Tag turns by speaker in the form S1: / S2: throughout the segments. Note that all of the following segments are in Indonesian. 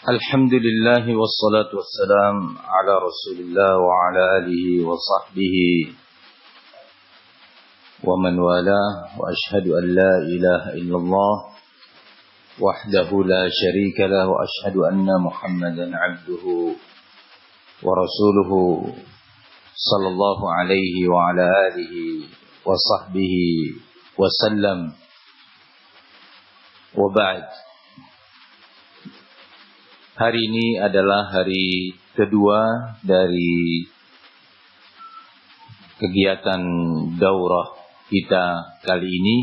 S1: Alhamdulillah wassalatu wassalam ala Rasulillah wa ala alihi wa sahbihi wa man wala wa ashhadu an la ilaha illallah wahdahu la syarika lah wa ashhadu anna Muhammadan abduhu wa rasuluhu sallallahu alaihi wa ala alihi wa sahbihi wa sallam wa ba'd. Hari ini adalah hari kedua dari kegiatan daurah kita kali ini.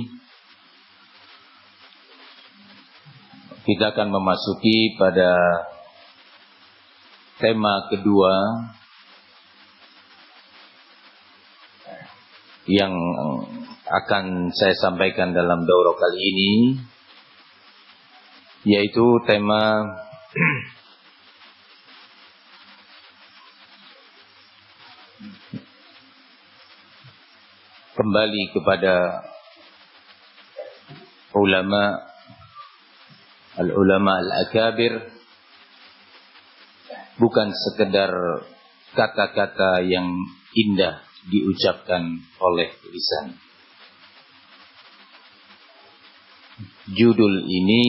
S1: Kita akan memasuki pada tema kedua yang akan saya sampaikan dalam daurah kali ini, yaitu tema kembali kepada ulama al-akabir, bukan sekedar kata-kata yang indah diucapkan oleh lisan. Judul ini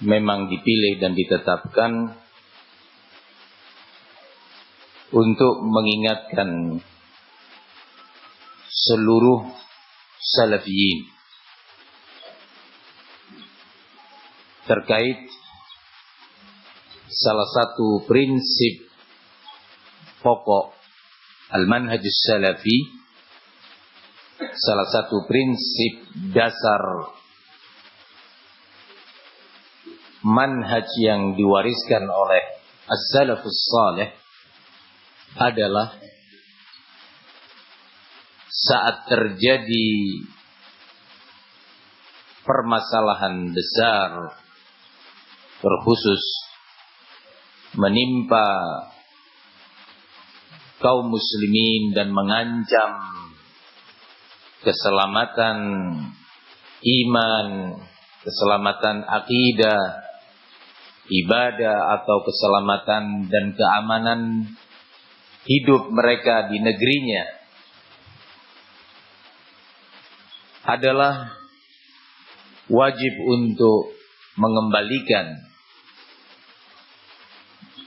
S1: memang dipilih dan ditetapkan untuk mengingatkan seluruh salafiyin terkait salah satu prinsip pokok al-manhajus salafi, salah satu prinsip dasar manhaj yang diwariskan oleh as-salafus salih adalah saat terjadi permasalahan besar terkhusus menimpa kaum muslimin dan mengancam keselamatan iman, keselamatan akidah, ibadah atau keselamatan dan keamanan hidup mereka di negerinya, adalah wajib untuk mengembalikan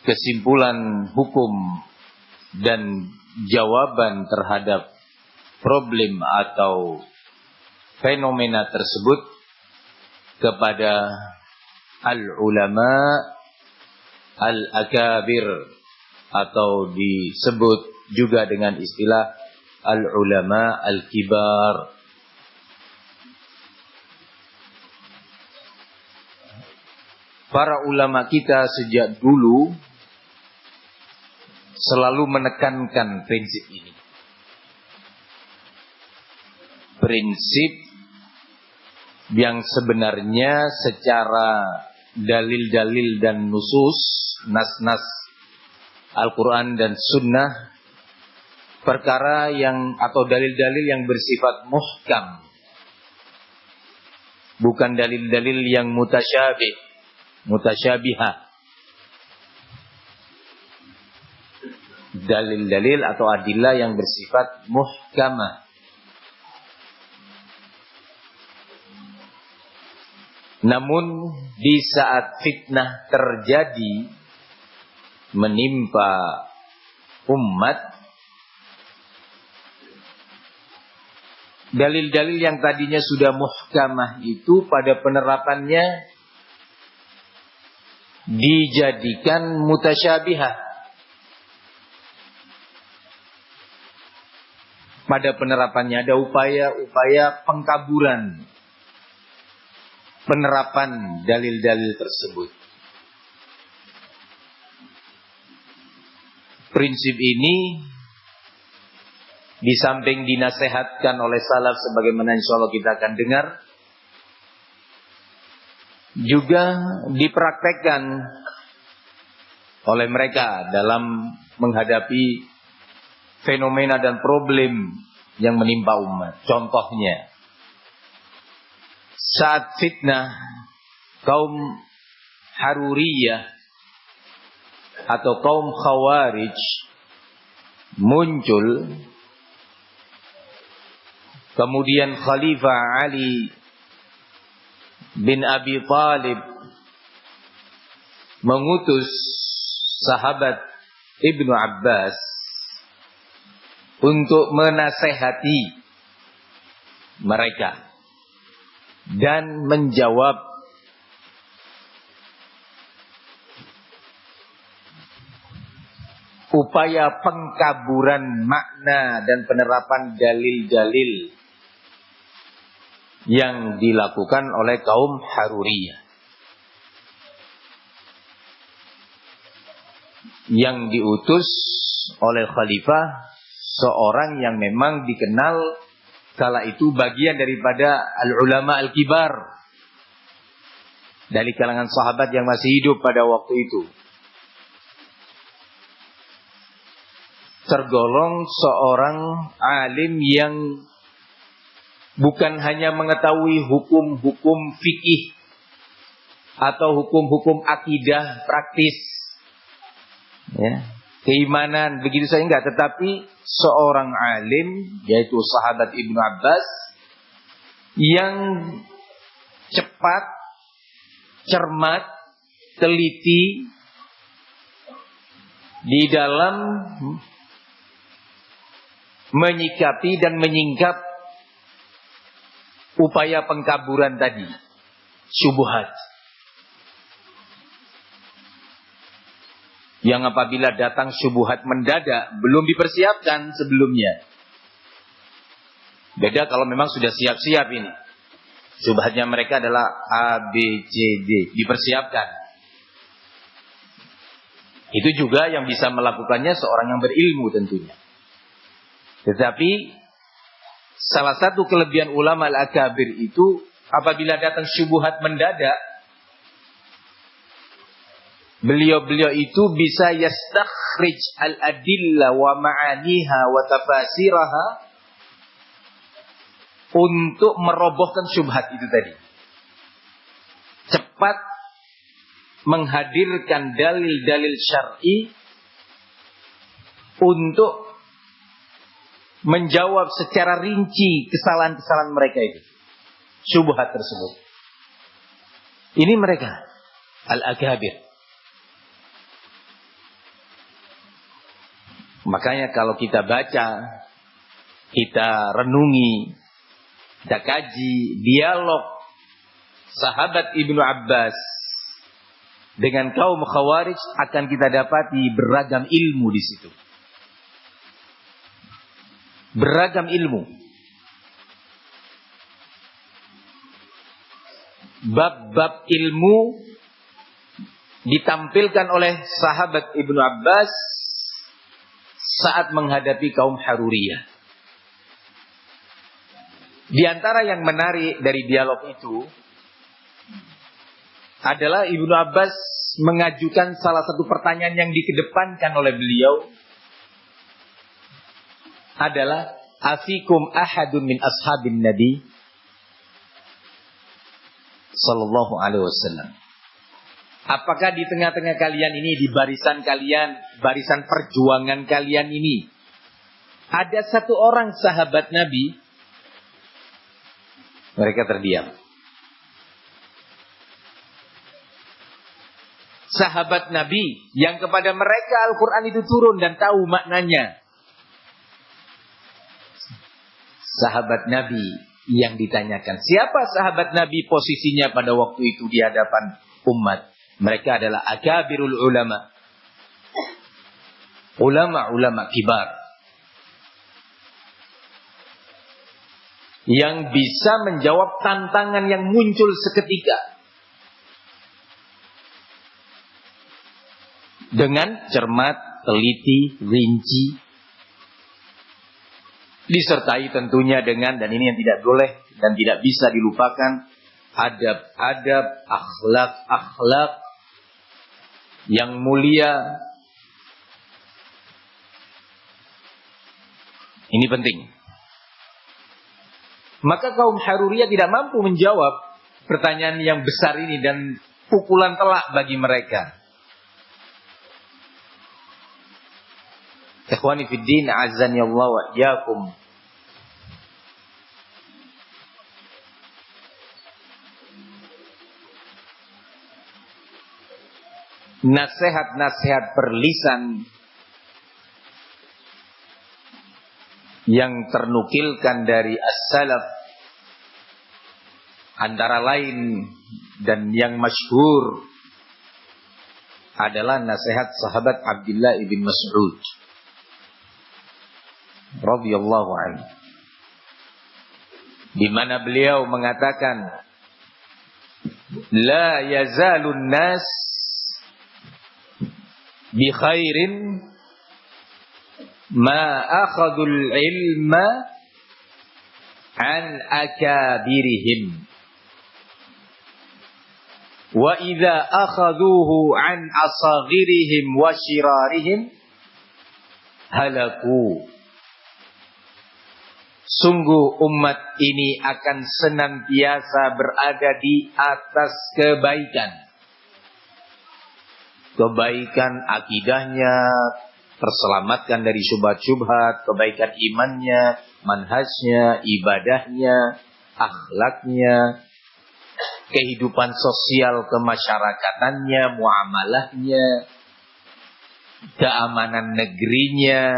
S1: kesimpulan hukum dan jawaban terhadap problem atau fenomena tersebut kepada al-ulama al-akabir, atau disebut juga dengan istilah al-ulama al-kibar. Para ulama kita sejak dulu selalu menekankan prinsip ini. Prinsip yang sebenarnya secara dalil-dalil dan nusus, nas-nas Al-Quran dan Sunnah, perkara yang atau dalil-dalil yang bersifat muhkam, bukan dalil-dalil yang mutasyabihah. Dalil-dalil atau adillah yang bersifat muhkamah. Namun di saat fitnah terjadi menimpa umat, dalil-dalil yang tadinya sudah muhkamah itu pada penerapannya dijadikan mutasyabihah. Pada penerapannya ada upaya-upaya pengkaburan penerapan dalil-dalil tersebut. Prinsip ini di samping dinasehatkan oleh salaf sebagaimana insyaallah kita akan dengar, juga dipraktekkan oleh mereka dalam menghadapi fenomena dan problem yang menimpa umat. Contohnya, saat fitnah kaum Haruriyah atau kaum Khawarij muncul, kemudian Khalifah Ali bin Abi Thalib mengutus sahabat Ibnu Abbas untuk menasehati mereka dan menjawab upaya pengkaburan makna dan penerapan dalil-dalil yang dilakukan oleh kaum Haruriyah, yang diutus oleh khalifah seorang yang memang dikenal kala itu bagian daripada al-ulama al-kibar dari kalangan sahabat yang masih hidup pada waktu itu, tergolong seorang alim yang bukan hanya mengetahui hukum-hukum fikih atau hukum-hukum akidah praktis, ya, keimanan begitu saja enggak, tetapi seorang alim yaitu sahabat Ibnu Abbas yang cepat, cermat, teliti di dalam menyikapi dan menyingkap upaya pengkaburan tadi, syubhat. Yang apabila datang syubhat mendadak, belum dipersiapkan sebelumnya. Beda kalau memang sudah siap-siap ini. Syubhatnya mereka adalah A, B, C, D. Dipersiapkan. Itu juga yang bisa melakukannya seorang yang berilmu tentunya. Tetapi salah satu kelebihan ulama al-akabir itu apabila datang syubhat mendadak, beliau-beliau itu bisa yastakhrij al-adillah wa ma'aniha wa tafasiraha untuk merobohkan syubhat itu tadi. Cepat menghadirkan dalil-dalil syar'i untuk menjawab secara rinci kesalahan-kesalahan mereka itu, syubhat tersebut. Ini mereka al-akabir. Makanya kalau kita baca, kita renungi, kita kaji dialog sahabat Ibnu Abbas dengan kaum Khawarij, akan kita dapati beragam ilmu di situ. Beragam ilmu. Bab-bab ilmu ditampilkan oleh sahabat Ibnu Abbas saat menghadapi kaum Haruriyah. Di antara yang menarik dari dialog itu adalah Ibnu Abbas mengajukan salah satu pertanyaan yang dikedepankan oleh beliau adalah, afikum ahadun min ashabin Nabi sallallahu alaihi wasallam. Apakah di tengah-tengah kalian ini, di barisan kalian, barisan perjuangan kalian ini, ada satu orang sahabat Nabi? Mereka terdiam. Sahabat Nabi yang kepada mereka Al-Quran itu turun dan tahu maknanya. Sahabat Nabi yang ditanyakan, siapa sahabat Nabi posisinya pada waktu itu di hadapan umat? Mereka adalah akabirul ulama. Ulama-ulama kibar. Yang bisa menjawab tantangan yang muncul seketika. Dengan cermat, teliti, rinci. Disertai tentunya dengan, dan ini yang tidak boleh dan tidak bisa dilupakan, adab-adab, akhlak-akhlak yang mulia. Ini penting. Maka kaum Haruriyah tidak mampu menjawab pertanyaan yang besar ini dan pukulan telak bagi mereka. Ikhwani fid din, azani Allah wa iyyakum. Nasihat-nasihat berlisan yang ternukilkan dari as-salaf antara lain dan yang masyhur adalah nasihat sahabat Abdullah ibn Mas'ud radhiyallahu anhu, di mana beliau mengatakan, la yazalun nas bi khairin ma akhadul ilma an akabirihim wa idza akhaduhu an asaghirihim wa shirarihim halaku. Sungguh umat ini akan senantiasa berada di atas kebaikan. Kebaikan akidahnya, terselamatkan dari syubhat-syubhat, kebaikan imannya, manhajnya, ibadahnya, akhlaknya, kehidupan sosial kemasyarakatannya, muamalahnya, keamanan negerinya,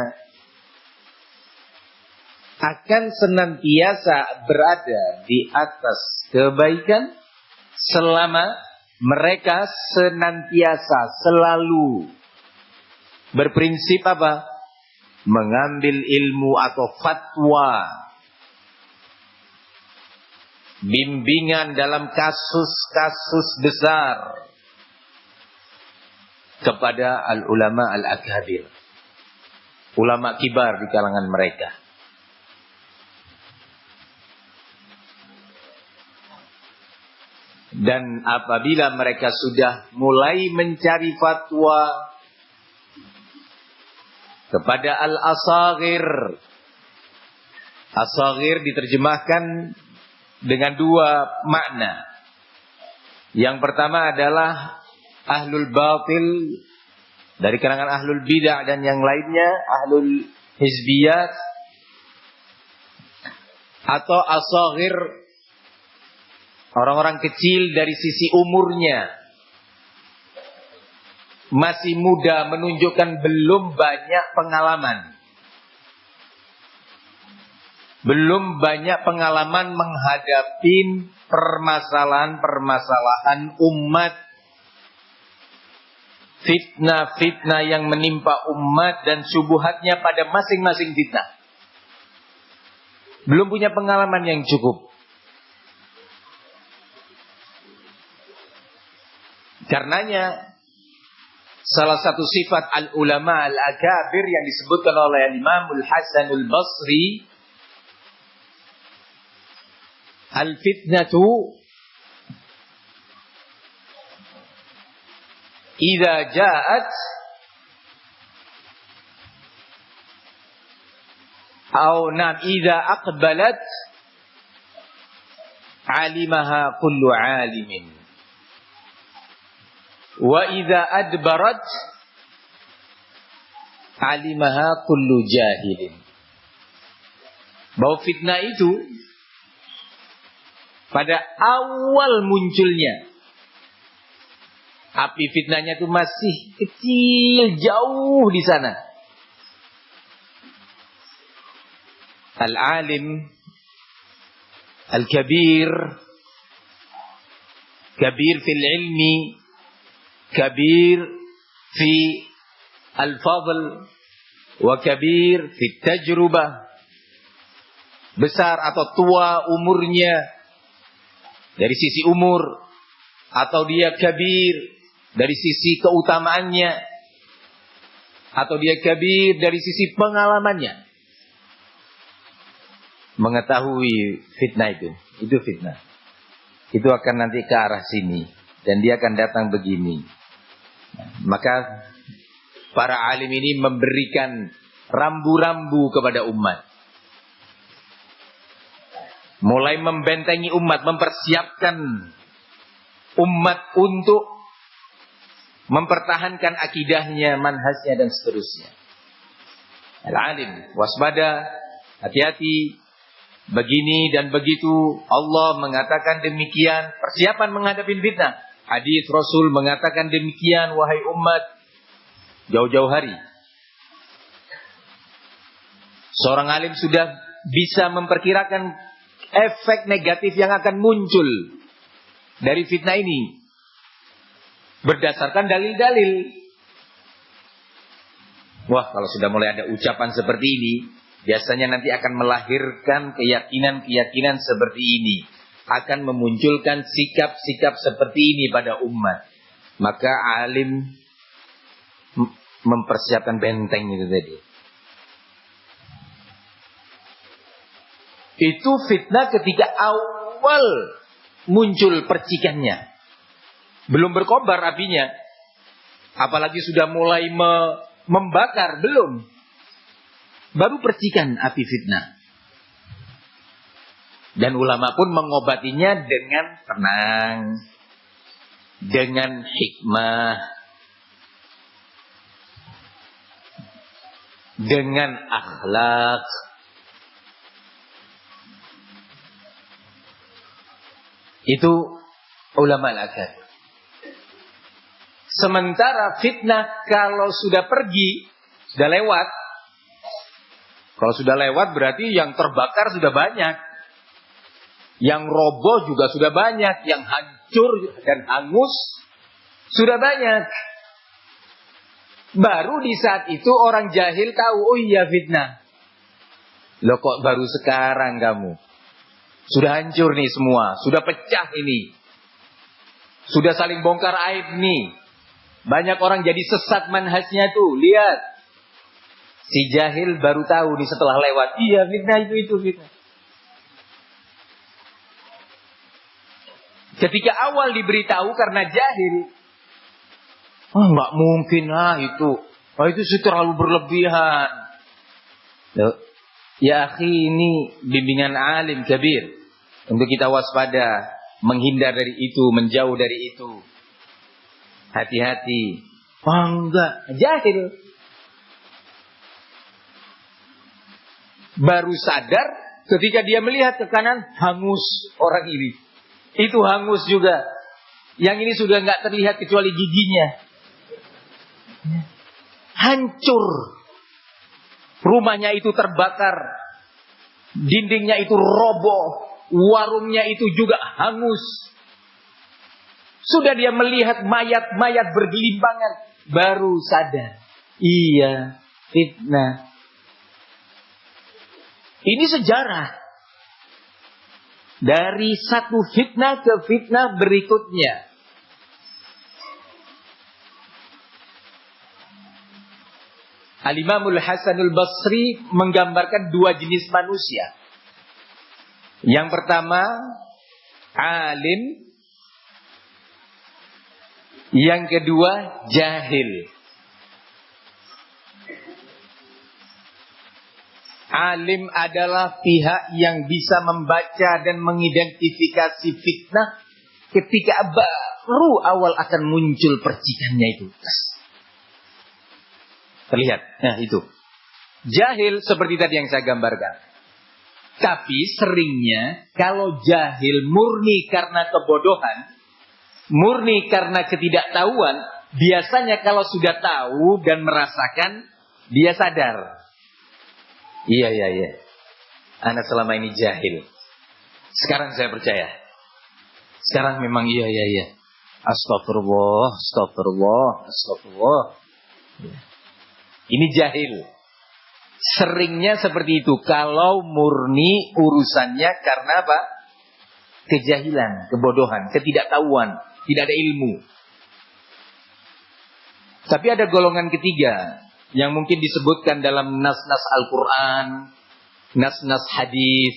S1: akan senantiasa berada di atas kebaikan selama mereka senantiasa selalu berprinsip apa? Mengambil ilmu atau fatwa, bimbingan dalam kasus-kasus besar kepada al-ulama al-akabir, ulama kibar di kalangan mereka. Dan apabila mereka sudah mulai mencari fatwa kepada al-asaghir, asaghir diterjemahkan dengan dua makna. Yang pertama adalah ahlul batil dari kalangan ahlul bidah dan yang lainnya, ahlul hizbiyat, atau asaghir orang-orang kecil dari sisi umurnya, masih muda, menunjukkan belum banyak pengalaman. Belum banyak pengalaman menghadapi permasalahan-permasalahan umat. Fitnah-fitnah yang menimpa umat dan syubhatnya pada masing-masing fitnah. Belum punya pengalaman yang cukup. Karenanya salah satu sifat al-ulama al-akabir yang disebutkan oleh Imam Al-Hasan Al-Basri, al-fitnatu idza ja'at idza aqbalat alimaha kullu alimin. Wa idza adbarat alimaha kullu jahilin. Bahwa fitnah itu pada awal munculnya, api fitnahnya itu masih kecil, jauh di sana. Al-alim al-kabir, kabir fil ilmi, kabir fi al-fadl, wa kabir fi tajrubah, besar atau tua umurnya dari sisi umur, atau dia kabir dari sisi keutamaannya, atau dia kabir dari sisi pengalamannya. Mengetahui fitnah itu fitnah. Itu akan nanti ke arah sini dan dia akan datang begini. Maka para alim ini memberikan rambu-rambu kepada umat. Mulai membentengi umat, mempersiapkan umat untuk mempertahankan akidahnya, manhajnya dan seterusnya. Al-alim, waspada, hati-hati, begini dan begitu. Allah mengatakan demikian, persiapan menghadapi fitnah. Hadis Rasul mengatakan demikian, wahai umat, jauh-jauh hari. Seorang alim sudah bisa memperkirakan efek negatif yang akan muncul dari fitnah ini berdasarkan dalil-dalil. Wah, kalau sudah mulai ada ucapan seperti ini, biasanya nanti akan melahirkan keyakinan-keyakinan seperti ini, akan memunculkan sikap-sikap seperti ini pada umat. Maka alim mempersiapkan benteng itu tadi. Itu fitnah ketika awal muncul percikannya. Belum berkobar apinya. Apalagi sudah mulai membakar, belum. Baru percikan api fitnah. Dan ulama pun mengobatinya dengan tenang. Dengan hikmah. Dengan akhlak. Itu ulama al-akad. Sementara fitnah kalau sudah pergi, sudah lewat. Kalau sudah lewat berarti yang terbakar sudah banyak. Yang roboh juga sudah banyak. Yang hancur dan hangus sudah banyak. Baru di saat itu orang jahil tahu, oh iya fitnah. Loh kok baru sekarang kamu? Sudah hancur nih semua. Sudah pecah ini. Sudah saling bongkar aib nih. Banyak orang jadi sesat manhajnya tuh. Lihat. Si jahil baru tahu nih setelah lewat. Iya fitnah itu fitnah. Ketika awal diberitahu karena jahil. Oh nggak mungkin itu. Oh itu sih terlalu berlebihan. Loh. Ya akhi, ini bimbingan alim kabir. Untuk kita waspada, menghindar dari itu, menjauh dari itu. Hati-hati. Oh enggak, jahil. Baru sadar ketika dia melihat ke kanan, hangus orang ini. Itu hangus juga. Yang ini sudah enggak terlihat kecuali giginya. Hancur. Rumahnya itu terbakar. Dindingnya itu roboh. Warungnya itu juga hangus. Sudah dia melihat mayat-mayat bergelimpangan. Baru sadar. Iya, fitnah. Ini sejarah. Dari satu fitnah ke fitnah berikutnya. Al-Imamul Hasanul Basri menggambarkan dua jenis manusia. Yang pertama, alim. Yang kedua, jahil. Alim adalah pihak yang bisa membaca dan mengidentifikasi fitnah ketika baru awal akan muncul percikannya itu. Terlihat, nah itu. Jahil seperti tadi yang saya gambarkan. Tapi seringnya kalau jahil murni karena kebodohan, murni karena ketidaktahuan, biasanya kalau sudah tahu dan merasakan, dia sadar. Iya. Anak selama ini jahil. Sekarang saya percaya. Sekarang memang iya. Astagfirullah. Ya. Ini jahil. Seringnya seperti itu. Kalau murni urusannya karena apa? Kejahilan, kebodohan, ketidaktahuan, tidak ada ilmu. Tapi ada golongan ketiga yang mungkin disebutkan dalam nas-nas Al-Quran, nas-nas hadis,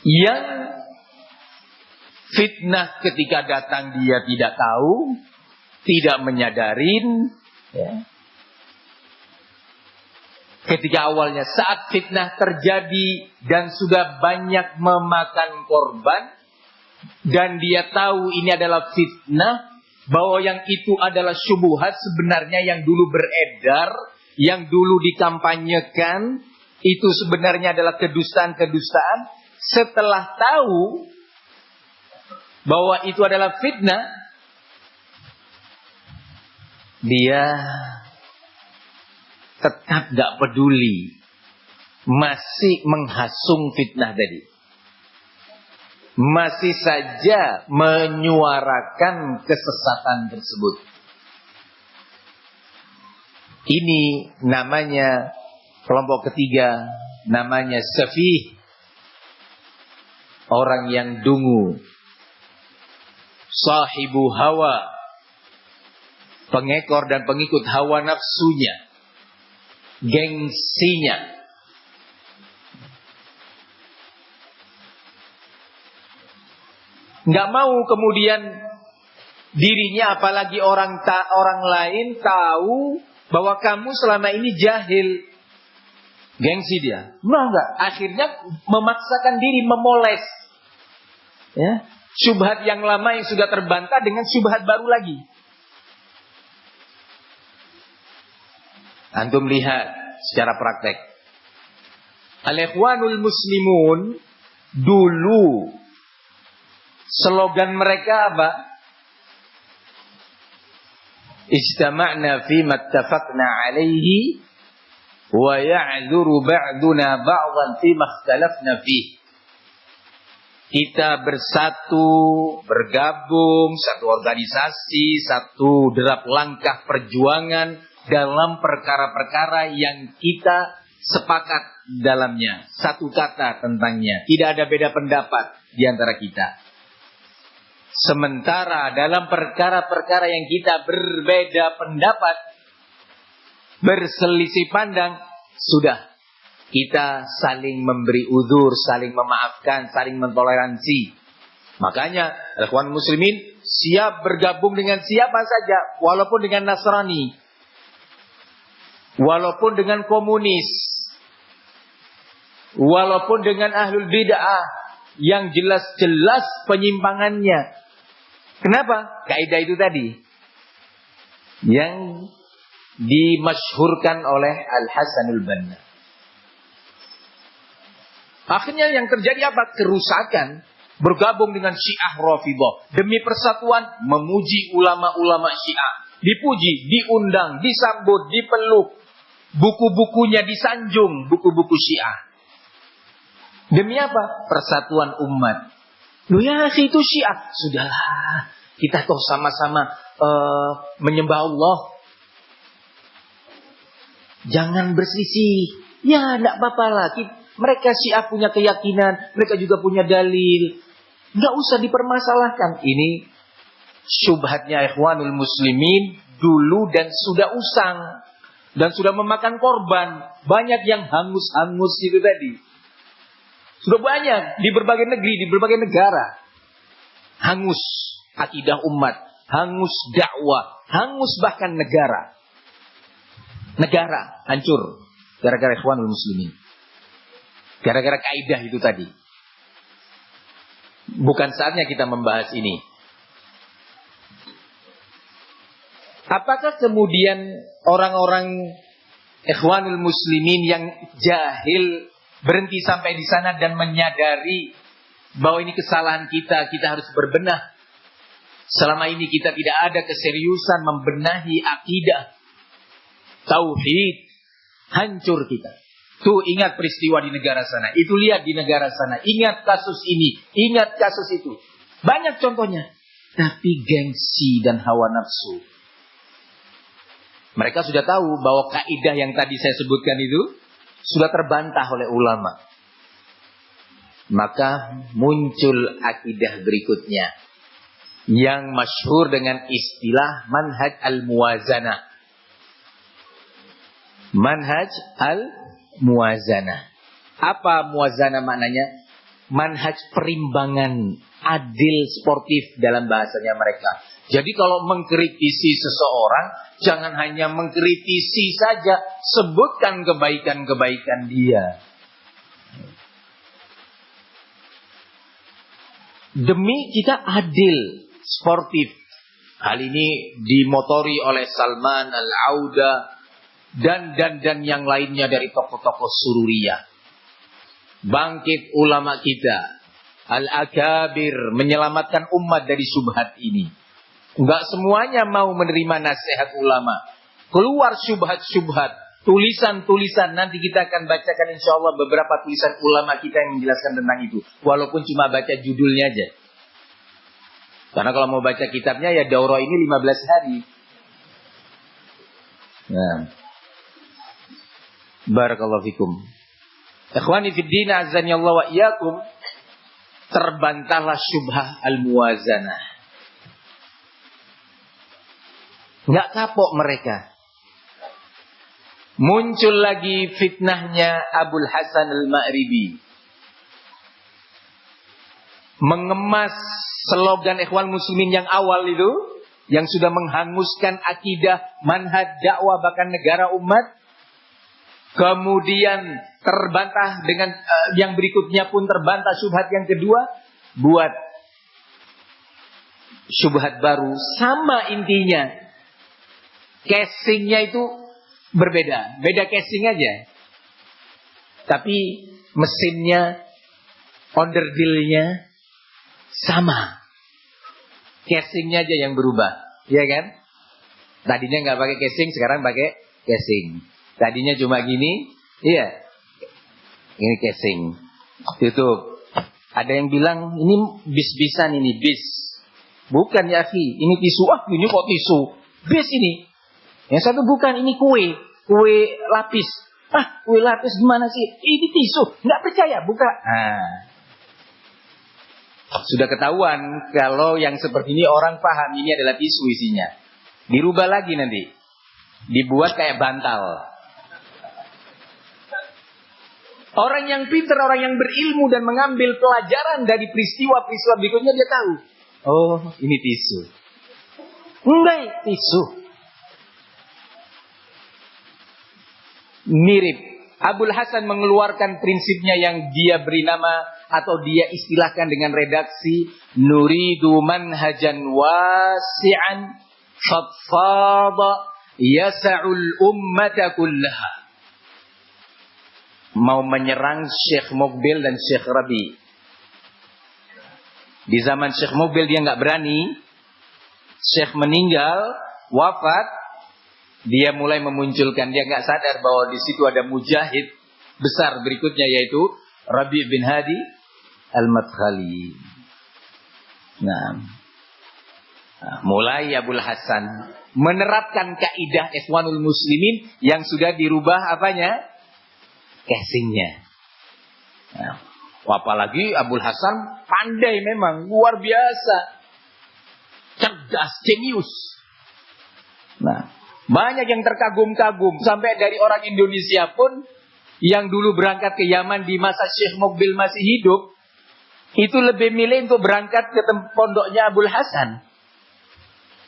S1: yang fitnah ketika datang dia tidak tahu, tidak menyadarin, ya. Ketika awalnya saat fitnah terjadi dan sudah banyak memakan korban, dan dia tahu ini adalah fitnah, bahwa yang itu adalah syubhat sebenarnya yang dulu beredar, yang dulu dikampanyekan, itu sebenarnya adalah kedustaan-kedustaan. Setelah tahu bahwa itu adalah fitnah, dia tetap gak peduli, masih menghasung fitnah tadi, masih saja menyuarakan kesesatan tersebut. Ini namanya kelompok ketiga, namanya safih, orang yang dungu, sahibu hawa, pengekor dan pengikut hawa nafsunya, gengsinya. Nggak mau kemudian dirinya, apalagi orang lain tahu bahwa kamu selama ini jahil. Gengsi dia. Enggak. Akhirnya memaksakan diri memoles. Ya. Syubhat yang lama yang sudah terbantah dengan syubhat baru lagi. Antum lihat secara praktek. Al-Ikhwanul Muslimun dulu slogan mereka apa? Ijtama'na fi mattafaqna alaihi wa ya'dzuru ba'duna ba'dhan fi makhtalafna fihi. Kita bersatu, bergabung, satu organisasi, satu derap langkah perjuangan dalam perkara-perkara yang kita sepakat dalamnya. Satu kata tentangnya. Tidak ada beda pendapat di antara kita. Sementara dalam perkara-perkara yang kita berbeda pendapat, berselisih pandang, sudah. Kita saling memberi uzur, saling memaafkan, saling mentoleransi. Makanya, ikhwan muslimin siap bergabung dengan siapa saja, walaupun dengan Nasrani, walaupun dengan komunis, walaupun dengan ahlul bid'ah yang jelas-jelas penyimpangannya. Kenapa? Kaidah itu tadi yang dimasyhurkan oleh Al-Hasanul Banna. Akhirnya yang terjadi apa? Kerusakan. Bergabung dengan Syiah Rafidhah demi persatuan, memuji ulama-ulama Syiah, dipuji, diundang, disambut, dipeluk, buku-bukunya disanjung, buku-buku Syiah. Demi apa? Persatuan umat. Loh ya, itu Syiah. Sudahlah, kita toh sama-sama menyembah Allah. Jangan berselisih. Ya, tidak apa-apa lah. Mereka Syiah punya keyakinan, mereka juga punya dalil. Nggak usah dipermasalahkan. Ini syubhatnya ikhwanul muslimin dulu dan sudah usang. Dan sudah memakan korban. Banyak yang hangus-hangus itu tadi. Sudah banyak di berbagai negeri, di berbagai negara. Hangus akidah umat, hangus dakwah, hangus bahkan negara. Negara hancur gara-gara ikhwanul muslimin. Gara-gara kaidah itu tadi. Bukan saatnya kita membahas ini. Apakah kemudian orang-orang ikhwanul muslimin yang jahil berhenti sampai di sana dan menyadari bahwa ini kesalahan kita, kita harus berbenah. Selama ini kita tidak ada keseriusan membenahi akidah, tauhid, hancur kita. Tuh ingat peristiwa di negara sana, itu lihat di negara sana, ingat kasus ini, ingat kasus itu. Banyak contohnya. Tapi gengsi dan hawa nafsu. Mereka sudah tahu bahwa kaidah yang tadi saya sebutkan itu sudah terbantah oleh ulama. Maka muncul akidah berikutnya yang masyhur dengan istilah manhaj al-muwazanah. Manhaj al-muwazanah. Apa muwazanah maknanya? manhaj perimbangan adil sportif dalam bahasanya mereka. Jadi kalau mengkritisi seseorang, jangan hanya mengkritisi saja, sebutkan kebaikan-kebaikan dia. Demi kita adil sportif. Hal ini dimotori oleh Salman Al-Auda dan yang lainnya dari tokoh-tokoh sururiyah. Bangkit ulama kita, Al-Akabir, menyelamatkan umat dari syubhat ini. Enggak semuanya mau menerima nasihat ulama. Keluar syubhat-syubhat, tulisan-tulisan. Nanti kita akan bacakan insya Allah beberapa tulisan ulama kita yang menjelaskan tentang itu. Walaupun cuma baca judulnya aja. Karena kalau mau baca kitabnya ya daurah ini 15 hari. Nah. Barakallahu fikum. Ikhwani fid din azani Allah wa iyyakum. Terbantahlah syubhah al-muwazanah. Enggak kapok mereka. Muncul lagi fitnahnya Abul Hasan Al-Ma'ribi. Mengemas slogan Ikhwan Muslimin yang awal itu, yang sudah menghanguskan akidah, manhaj, dakwah, bahkan negara umat. Kemudian terbantah dengan yang berikutnya pun terbantah syubhat yang kedua. Buat syubhat baru, sama intinya. Casingnya itu berbeda. Beda casing aja. Tapi mesinnya, onderdilnya sama. Casingnya aja yang berubah. Iya kan? Tadinya nggak pakai casing, sekarang pakai casing. Tadinya cuma gini. Iya. Ini casing. Tutup. Ada yang bilang, ini bis-bisan ini, bis. Bukan ya akhi, ini tisu. Ah, ini kok tisu? Bis ini. Yang satu bukan, ini kue lapis. Ah, kue lapis gimana sih? Ini tisu. Nggak percaya, buka. Sudah ketahuan kalau yang seperti ini orang paham ini adalah tisu isinya. Dirubah lagi nanti. Dibuat kayak bantal. Orang yang pintar, orang yang berilmu dan mengambil pelajaran dari peristiwa-peristiwa berikutnya, dia tahu. Oh, ini tisu. Enggak, tisu. Mirip. Abul Hasan mengeluarkan prinsipnya yang dia beri nama atau dia istilahkan dengan redaksi nuridu manhajan wasi'an faffada yasa'ul ummata kullaha. Mau menyerang Syekh Muqbil dan Syekh Rabi. Di zaman Syekh Muqbil dia nggak berani. Syekh meninggal, wafat. Dia mulai memunculkan, dia nggak sadar bahwa di situ ada mujahid besar berikutnya, yaitu Rabi' bin Hadi Al-Madkhali. Nah, mulai Abul Hasan menerapkan kaidah Ikhwanul Muslimin yang sudah dirubah apanya? Casingnya. Nah, apalagi Abul Hasan pandai memang, luar biasa. Cerdas, jenius. Nah, banyak yang terkagum-kagum. Sampai dari orang Indonesia pun yang dulu berangkat ke Yaman di masa Syekh Muqbil masih hidup, itu lebih milih untuk berangkat ke pondoknya Abul Hasan.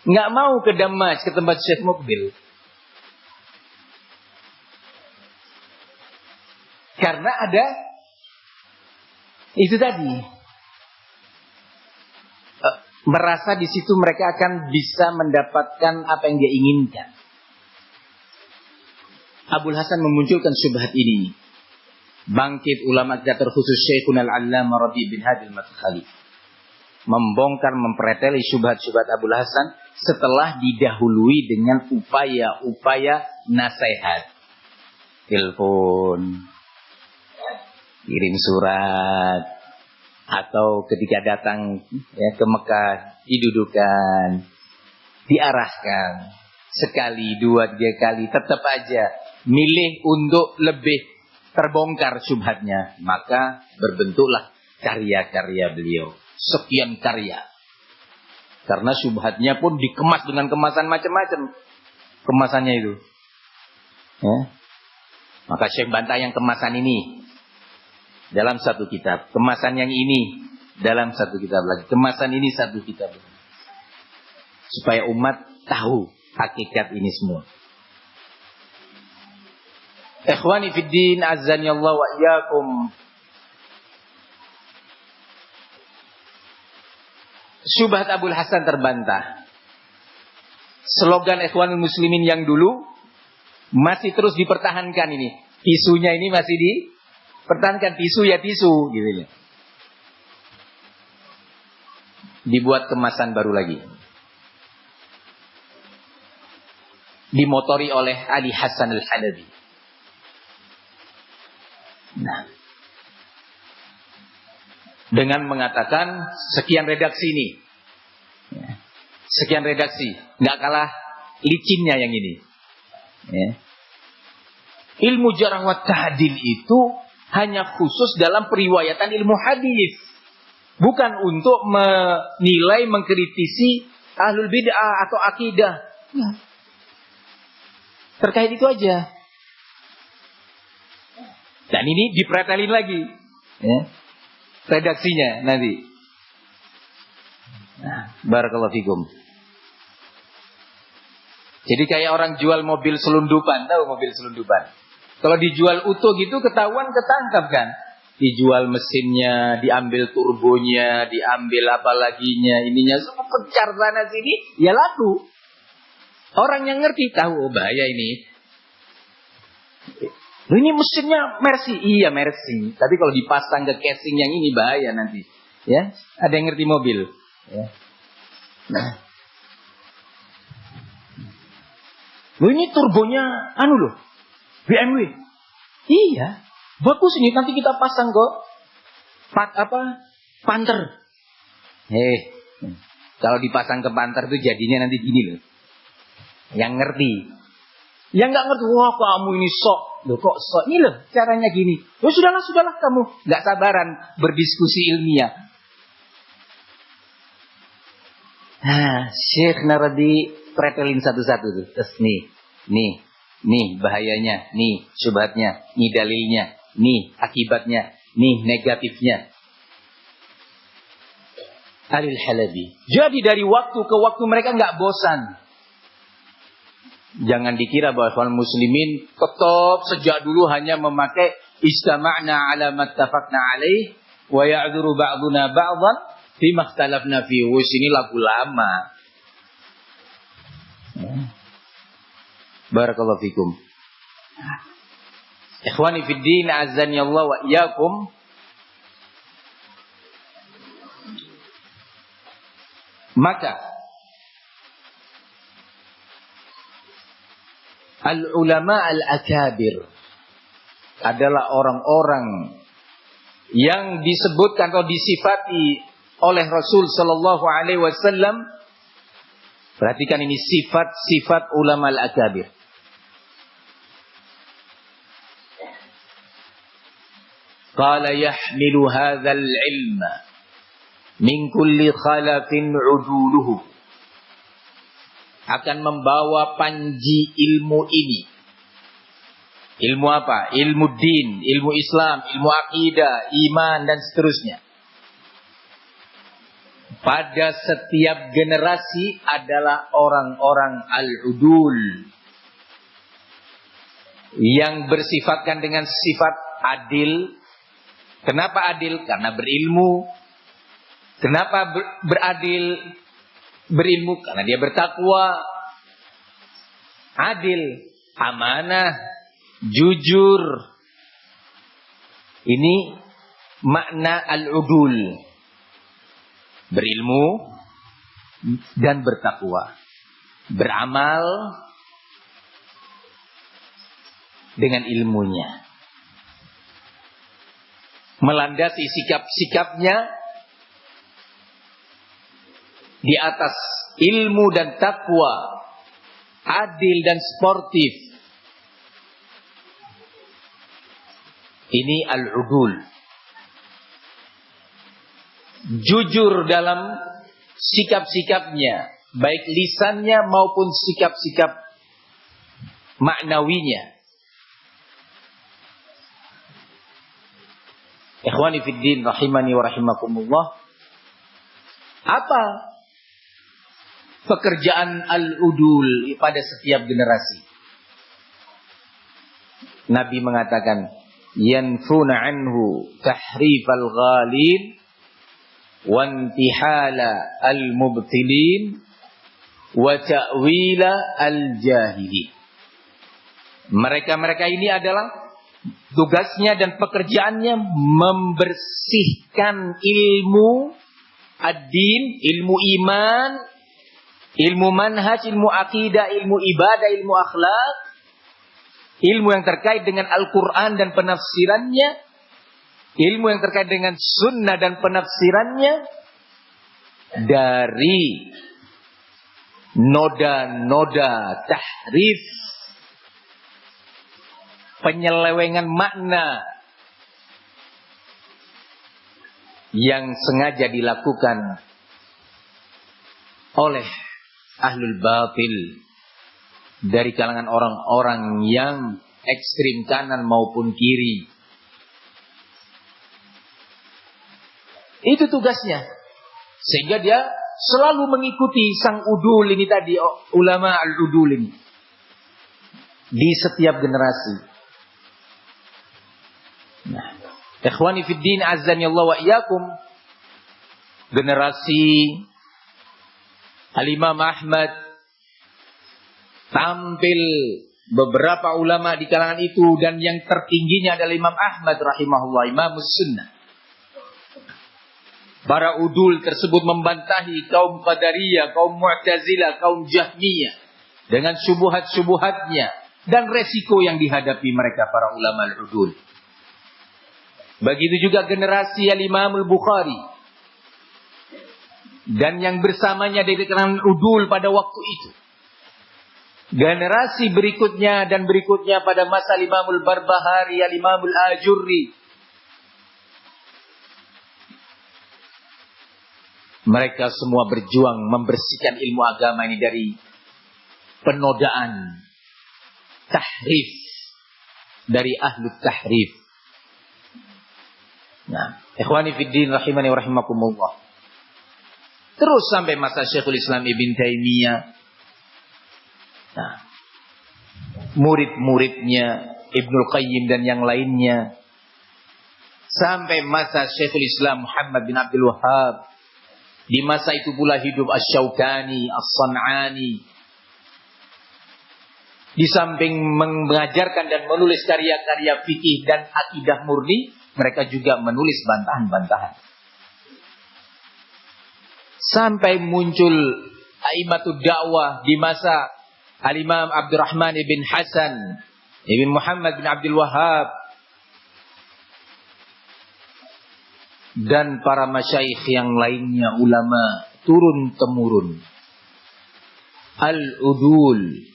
S1: Nggak mau ke Damas, ke tempat Syekh Muqbil. Karena ada itu tadi. Merasa di situ mereka akan bisa mendapatkan apa yang dia inginkan. Abul Hasan memunculkan syubhat ini. Bangkit ulama kita terkhusus Syekhuna Al-Allamah Rabi' bin Hadi Al-Madkhali. Membongkar, mempreteli syubhat-syubhat Abul Hasan setelah didahului dengan upaya-upaya nasihat. Telepon, kirim surat, atau ketika datang ke Mekah didudukan, diarahkan sekali, 2, 3 kali, tetap aja milih untuk lebih terbongkar syubhatnya. Maka berbentuklah karya-karya beliau. Sekian karya. Karena syubhatnya pun dikemas dengan kemasan macam-macam. Kemasannya itu. Ya. Maka Syekh bantah yang kemasan ini. dalam satu kitab. Kemasan yang ini dalam satu kitab lagi. Kemasan ini satu kitab. Supaya umat tahu hakikat ini semua. Ikhwani fid din, azzani Allah wa iyyakum. Syubhat Abul Hasan terbantah. Slogan Ikhwanul Muslimin yang dulu masih terus dipertahankan ini. Tisunya ini masih dipertahankan. Tisu ya tisu gitu. Dibuat kemasan baru lagi. Dimotori oleh Ali Hasan Al-Halabi. Nah, dengan mengatakan sekian redaksi ini, sekian redaksi, nggak kalah licinnya yang ini. Ya. Ilmu jarh wa ta'dil itu hanya khusus dalam periwayatan ilmu hadis, bukan untuk menilai, mengkritisi ahlul bid'ah atau akidah. Terkait itu aja. Dan ini dipretelin lagi, ya, redaksinya nanti. Nah, barakallahu fikum. Jadi kayak orang jual mobil selundupan, tahu mobil selundupan? Kalau dijual utuh gitu ketahuan, ketangkap kan? Dijual mesinnya, diambil turbonya, diambil apa laginya, ininya semua pecar sana sini, ya laku. Orang yang ngerti tahu, oh bahaya ini. Ini mesinnya Mercy, iya Mercy. Tapi kalau dipasang ke casing yang ini bahaya nanti. Ya, ada yang ngerti mobil. Ya. Nah, ini turbonya, BMW. Iya, bagus ini. Nanti kita pasang kok. Panther. Kalau dipasang ke Panther itu jadinya nanti gini loh. Yang ngerti. Yang nggak ngerti, wah kamu ini sok. Loh kok sok? Ini loh caranya gini. Oh sudahlah kamu. Nggak sabaran berdiskusi ilmiah. Nah, Syekh Naradi pretelin satu-satu tuh. Terus nih bahayanya, nih syubhatnya, nih dalilnya, nih akibatnya, nih negatifnya. Al-Halabi. Jadi dari waktu ke waktu mereka nggak bosan. Jangan dikira bahwa kaum muslimin tetap sejak dulu hanya memakai istama'na ala mattafaqna alaih wa ya'dzuru ba'duna ba'dhan bima ikhtalafna fihi. Ini lagu lama. Barakallahu fikum. Ikhwani fid din, azzani Allah wa iyyakum. Maka al-ulama al-akabir adalah orang-orang yang disebutkan atau disifati oleh Rasul sallallahu alaihi wasallam. Perhatikan ini sifat-sifat ulama al-akabir. Qala yahmilu hadzal ilma min kulli khalafin uduluhu. Akan membawa panji ilmu ini. Ilmu apa? Ilmu din, ilmu Islam, ilmu akidah, iman dan seterusnya. Pada setiap generasi adalah orang-orang al-udul yang bersifatkan dengan sifat adil. Kenapa adil? Karena berilmu. Kenapa berilmu? Karena dia bertakwa. Adil, amanah, jujur. Ini makna al-udul. Berilmu dan bertakwa. Beramal dengan ilmunya. Melandasi sikap-sikapnya di atas ilmu dan takwa, adil dan sportif. Ini al-udul. Jujur dalam sikap-sikapnya, baik lisannya maupun sikap-sikap maknawinya. Ikhwani fid din rahimani wa rahimakumullah. Apa pekerjaan al-udul pada setiap generasi? Nabi mengatakan, yanfuna anhu tahrifal ghalin wa intihala al-mubtilin wa ta'wila al-jahili. Mereka-mereka ini adalah tugasnya dan pekerjaannya membersihkan ilmu ad-din, ilmu iman, ilmu manhaj, ilmu akidah, ilmu ibadah, ilmu akhlak, ilmu yang terkait dengan Al-Quran dan penafsirannya, ilmu yang terkait dengan sunnah dan penafsirannya, dari noda-noda tahrif, penyelewengan makna yang sengaja dilakukan oleh ahlul batil dari kalangan orang-orang yang ekstrim kanan maupun kiri. Itu tugasnya. Sehingga dia selalu mengikuti sang udul ini tadi, ulama al-udul ini, di setiap generasi. Nah, ikhwani fid din azani Allah wa iyyakum, generasi Al-Imam Ahmad, tampil beberapa ulama di kalangan itu, dan yang tertingginya adalah Imam Ahmad rahimahullah, Imamus Sunnah. Para udul tersebut membantahi kaum Qadariyah, kaum Mu'tazilah, kaum Jahmiyah dengan syubhat-syubhatnya dan resiko yang dihadapi mereka para ulama al-udul. Begitu juga generasi Al-Imam Al-Bukhari dan yang bersamanya dari kalangan udul pada waktu itu. Generasi berikutnya dan berikutnya pada masa Imam Al-Barbahari, Al-Imam Al-Ajurri. Mereka semua berjuang membersihkan ilmu agama ini dari penodaan, tahrif, dari ahlu tahrif. Nah, ikhwani fid din rahimani wa rahimakumullah. Terus sampai masa Syekhul Islam Ibn Taimiyah. Nah, murid-muridnya Ibnul Qayyim dan yang lainnya. Sampai masa Syekhul Islam Muhammad bin Abdul Wahhab. Di masa itu pula hidup Asy-Syaukani, As-San'ani. Di samping mengajarkan dan menulis karya-karya fikih dan akidah murni, mereka juga menulis bantahan-bantahan. Sampai muncul Aimatud Da'wah di masa Al-Imam Abdurrahman ibn Hasan, ibn Muhammad bin Abdul Wahhab, dan para masyaikh yang lainnya, ulama turun-temurun. Al-udul.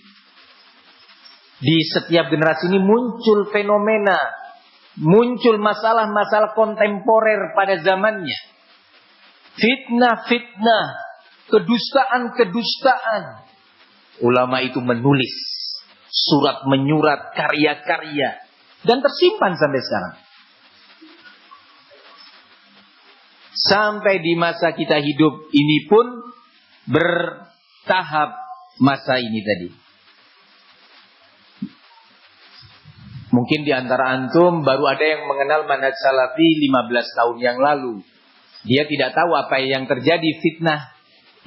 S1: Di setiap generasi ini muncul fenomena, muncul masalah-masalah kontemporer pada zamannya. Fitnah-fitnah, kedustaan-kedustaan. Ulama itu menulis surat menyurat, karya-karya, dan tersimpan sampai sekarang. Sampai di masa kita hidup ini pun bertahap masa ini tadi. Mungkin di antara antum baru ada yang mengenal manhaj salafi 15 tahun yang lalu. Dia tidak tahu apa yang terjadi, fitnah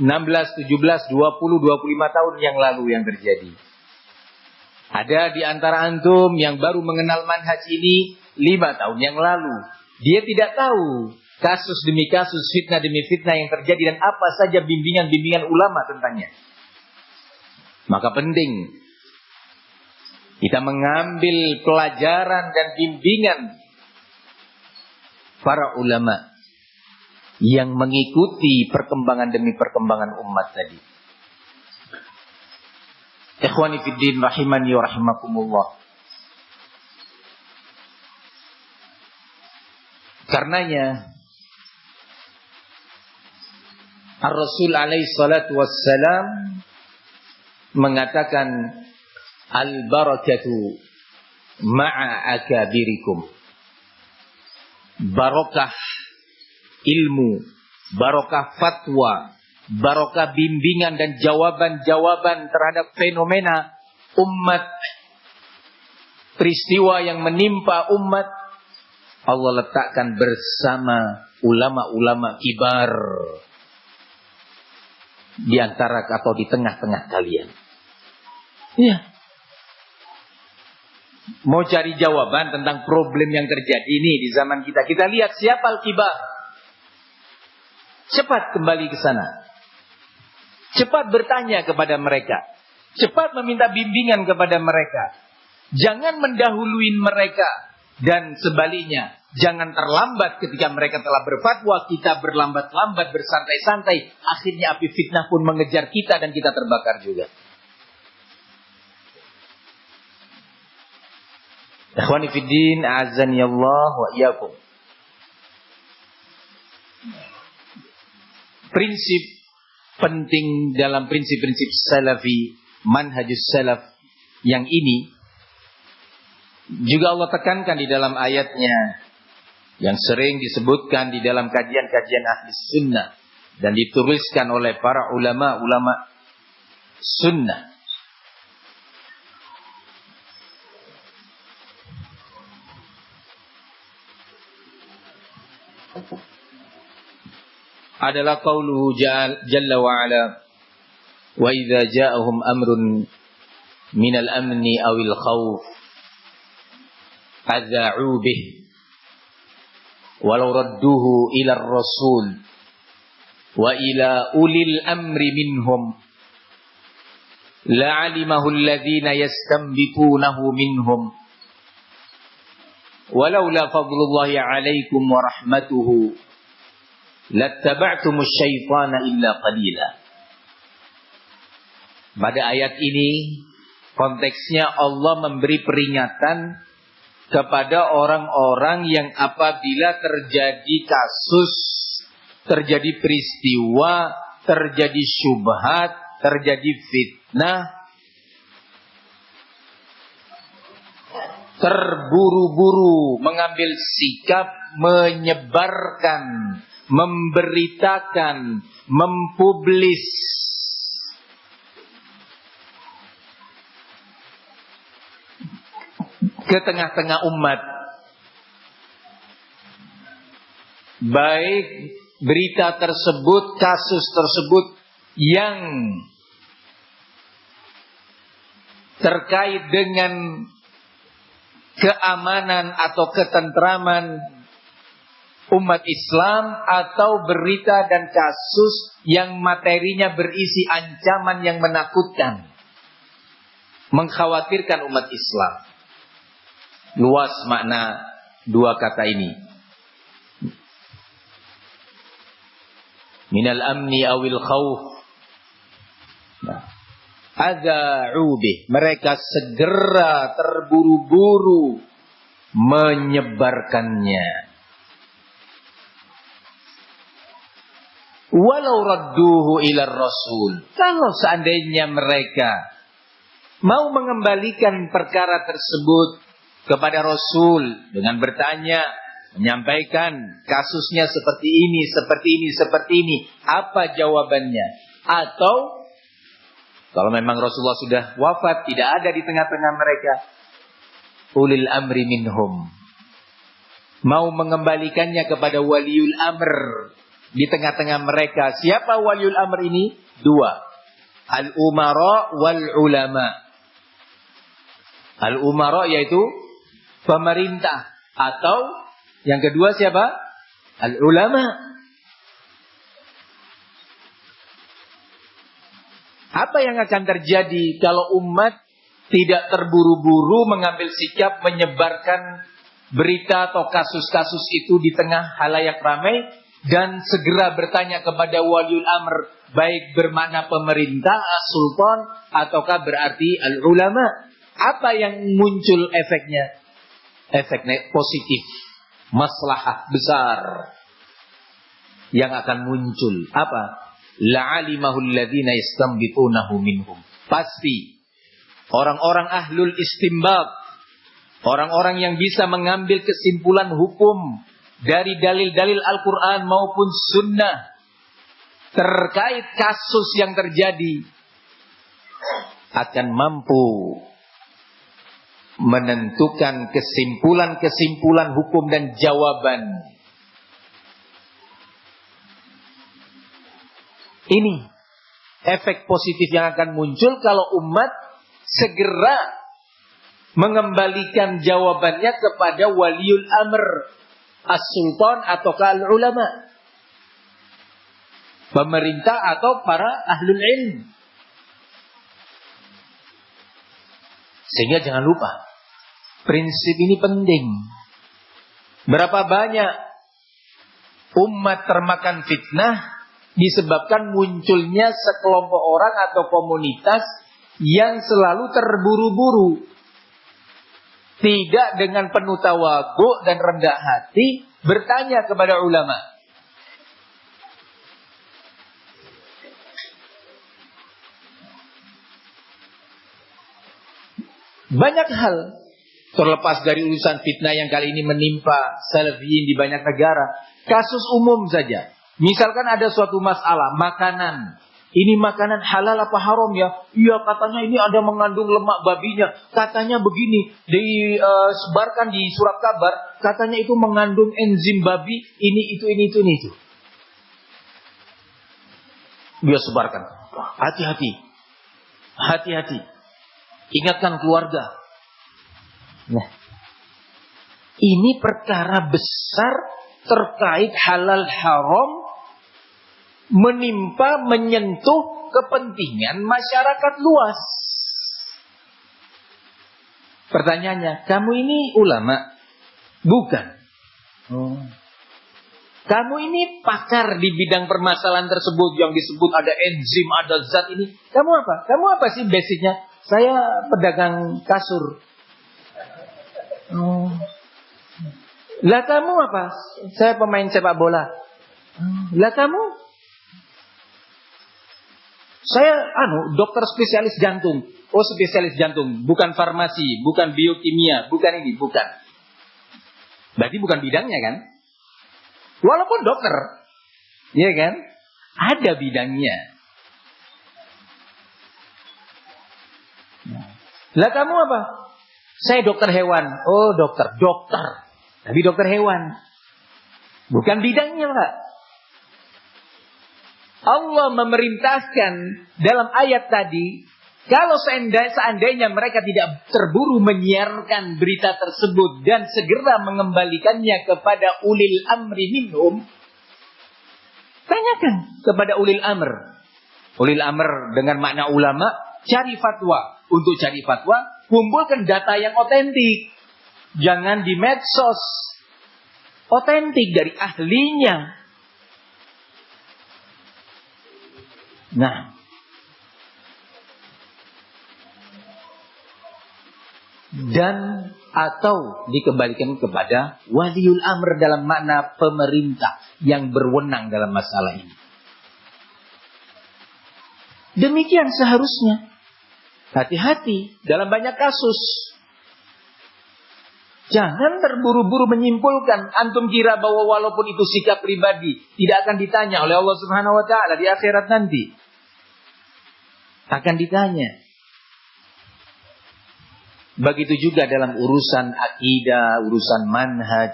S1: 16, 17, 20, 25 tahun yang lalu yang terjadi. Ada di antara antum yang baru mengenal manhaj ini 5 tahun yang lalu. Dia tidak tahu kasus demi kasus, fitnah demi fitnah yang terjadi dan apa saja bimbingan-bimbingan ulama tentangnya. Maka penting kita mengambil pelajaran dan bimbingan para ulama yang mengikuti perkembangan demi perkembangan umat tadi. Ikhwani fid din rahimani wa rahimakumullah. Karenanya Ar-Rasul alaihi salatu wassalam mengatakan, al-barakatu ma'a akabirikum. barokah ilmu, barokah fatwa, barokah bimbingan dan jawaban-jawaban terhadap fenomena umat, peristiwa yang menimpa umat, Allah letakkan bersama ulama-ulama kibar di antara atau di tengah-tengah kalian. Ya. Mau cari jawaban tentang problem yang terjadi ini di zaman kita. Kita lihat siapa al-kibar. Cepat kembali ke sana. Cepat bertanya kepada mereka. Cepat meminta bimbingan kepada mereka. Jangan mendahului mereka. Dan sebaliknya, jangan terlambat ketika mereka telah berfatwa, kita berlambat-lambat, bersantai-santai. Akhirnya api fitnah pun mengejar kita dan kita terbakar juga. Ikhwani fiddin, a'azzani Allah wa iyyakum. Prinsip penting dalam prinsip-prinsip salafi, manhajus salaf yang ini juga Allah tekankan di dalam ayatnya yang sering disebutkan di dalam kajian-kajian ahli sunnah dan dituliskan oleh para ulama-ulama sunnah. Adalah qauluhu jalla wa ala wa idza ja'ahum amrun minal amni awil khawf adza'u bih walau radduhu ila rasul wa ila ulil amri minhum la'alimahu alladhina yastanbitunahu minhum walaula fadlullahi 'alaikum wa rahmatuhu lattaba'tumus syaitana illa qalila. Pada ayat ini konteksnya Allah memberi peringatan kepada orang-orang yang apabila terjadi kasus, terjadi peristiwa, terjadi syubhat, terjadi fitnah, terburu-buru mengambil sikap, menyebarkan, memberitakan, mempublis ke tengah-tengah umat, baik berita tersebut, kasus tersebut yang terkait dengan keamanan atau ketentraman umat Islam, atau berita dan kasus yang materinya berisi ancaman yang menakutkan, mengkhawatirkan umat Islam. Luas makna dua kata ini. Minal amni awil khawf. Adza'u bih. Mereka segera terburu-buru menyebarkannya. Walau radduhu ila rasul. Kalau seandainya mereka mau mengembalikan perkara tersebut kepada Rasul dengan bertanya, menyampaikan kasusnya seperti ini, seperti ini, seperti ini, apa jawabannya? Atau kalau memang Rasulullah sudah wafat, tidak ada di tengah-tengah mereka, ulil amri minhum, mau mengembalikannya kepada waliul amr di tengah-tengah mereka. Siapa waliul amr ini? Dua, al-umara wal ulama. Al-umara yaitu pemerintah, atau yang kedua siapa? Al-ulama. Apa yang akan terjadi kalau umat tidak terburu-buru mengambil sikap menyebarkan berita atau kasus-kasus itu di tengah halayak ramai dan segera bertanya kepada waliul amr, baik bermakna pemerintah, as-sultan, ataukah berarti al-ulama? Apa yang muncul efeknya? Efeknya positif, maslahah besar yang akan muncul. Apa? La'alimahul ladzina yastanbitunahu minhum. Pasti orang-orang ahlul istinbat, orang-orang yang bisa mengambil kesimpulan hukum dari dalil-dalil Al-Quran maupun Sunnah terkait kasus yang terjadi, akan mampu menentukan kesimpulan-kesimpulan hukum dan jawaban. Ini efek positif yang akan muncul kalau umat segera mengembalikan jawabannya kepada waliul amr, as-sultan atau al-ulama, pemerintah atau para ahlul ilm. Sehingga jangan lupa, prinsip ini penting. Berapa banyak umat termakan fitnah disebabkan munculnya sekelompok orang atau komunitas yang selalu terburu-buru, tidak dengan penuh tawadhu dan rendah hati bertanya kepada ulama. Banyak hal, terlepas dari urusan fitnah yang kali ini menimpa salafiyin di banyak negara, kasus umum saja. Misalkan ada suatu masalah makanan, ini makanan halal apa haram ya? Iya, katanya ini ada mengandung lemak babinya, katanya begini, disebarkan di surat kabar, katanya itu mengandung enzim babi, ini itu. Dia sebarkan. Hati-hati. Ingatkan keluarga. Nah, ini perkara besar terkait halal haram, menyentuh kepentingan masyarakat luas. Pertanyaannya, kamu ini ulama? Bukan. Kamu ini pakar di bidang permasalahan tersebut yang disebut ada enzim, ada zat ini. Kamu apa? Kamu apa sih basicnya? Saya pedagang kasur. Lah kamu apa? Saya pemain sepak bola. Lah kamu? Saya dokter spesialis jantung. Oh, spesialis jantung, bukan farmasi, bukan biokimia, bukan ini, bukan. Berarti bukan bidangnya kan? Walaupun dokter, ya kan? Ada bidangnya. Lah kamu apa? Saya dokter hewan. Oh, dokter. Tapi dokter hewan. Bukan bidangnya, Pak. Allah memerintahkan dalam ayat tadi, kalau seandainya mereka tidak terburu menyiarkan berita tersebut dan segera mengembalikannya kepada ulil amri minhum, tanyakan kepada ulil amr. Ulil amr dengan makna ulama, cari fatwa. Untuk cari fatwa, kumpulkan data yang otentik. Jangan di medsos. Otentik dari ahlinya. Nah, dan atau dikembalikan kepada waliul amr dalam makna pemerintah yang berwenang dalam masalah ini. Demikian seharusnya. Hati-hati dalam banyak kasus. Jangan terburu-buru menyimpulkan. Antum kira bahwa walaupun itu sikap pribadi, tidak akan ditanya oleh Allah Subhanahu wa ta'ala di akhirat nanti. Akan ditanya. Begitu juga dalam urusan akidah, urusan manhaj.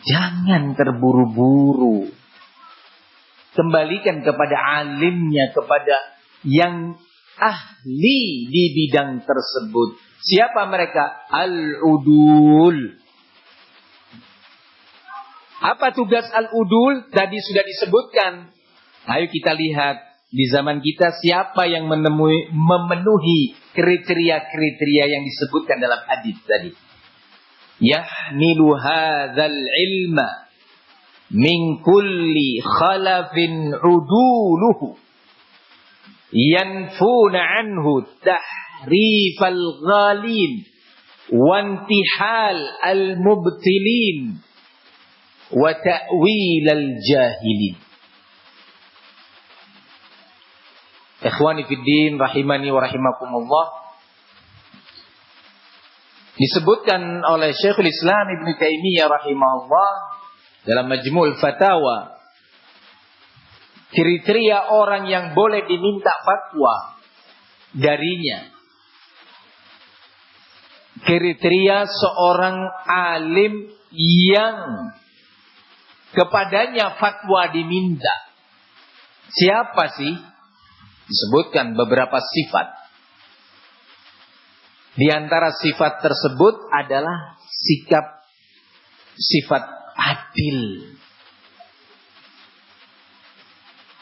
S1: Jangan terburu-buru. Kembalikan kepada alimnya, kepada yang ahli di bidang tersebut. Siapa mereka? Al-udul. Apa tugas al-udul? Tadi sudah disebutkan. Ayo kita lihat di zaman kita siapa yang memenuhi kriteria-kriteria yang disebutkan dalam hadis tadi. Yahmilu hadzal ilma min kulli khalafin uduluhu yanfuna anhu tahrifal ghalin wantihal al-mubtilin wa ta'wil al-jahilin. Ikhwani fid din rahimani wa rahimakumullah. Disebutkan oleh Syekhul Islam Ibn Taimiyah rahimahullah dalam Majmu'ul Fatawa, kriteria orang yang boleh diminta fatwa darinya, kriteria seorang alim yang kepadanya fatwa diminta. Siapa sih? Disebutkan beberapa sifat. Di antara sifat tersebut adalah sifat adil.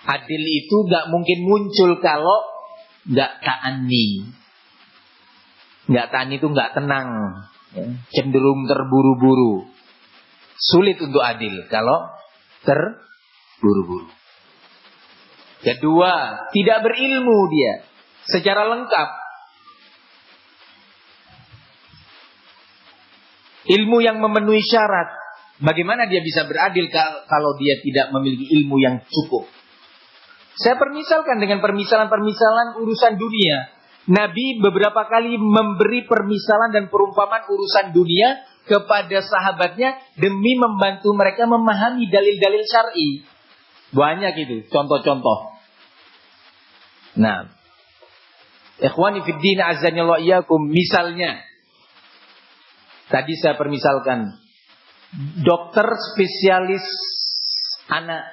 S1: Adil itu gak mungkin muncul kalau gak ta'ani. Gak ta'ani itu gak tenang, cenderung terburu-buru. Sulit untuk adil kalau terburu-buru. Kedua, tidak berilmu dia secara lengkap. Ilmu yang memenuhi syarat. Bagaimana dia bisa beradil kalau dia tidak memiliki ilmu yang cukup? Saya permisalkan dengan permisalan-permisalan urusan dunia. Nabi beberapa kali memberi permisalan dan perumpamaan urusan dunia kepada sahabatnya demi membantu mereka memahami dalil-dalil syar'i. Banyak itu contoh-contoh. Nah, ikhwani fid din azanillahu iyyakum, misalnya tadi saya permisalkan dokter spesialis anak.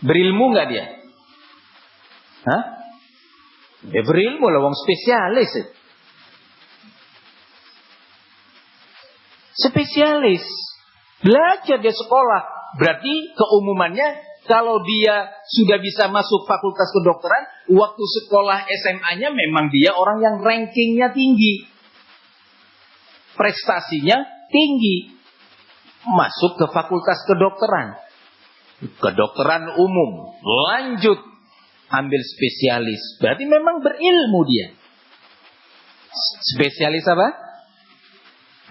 S1: Berilmu nggak dia? Hah? Dia berilmu lah, wong spesialis. Spesialis. Belajar dia sekolah. Berarti keumumannya kalau dia sudah bisa masuk fakultas kedokteran, waktu sekolah SMA-nya memang dia orang yang rankingnya tinggi. Prestasinya tinggi. Masuk ke fakultas kedokteran. Kedokteran umum. Lanjut. Ambil spesialis. Berarti memang berilmu dia. Spesialis apa?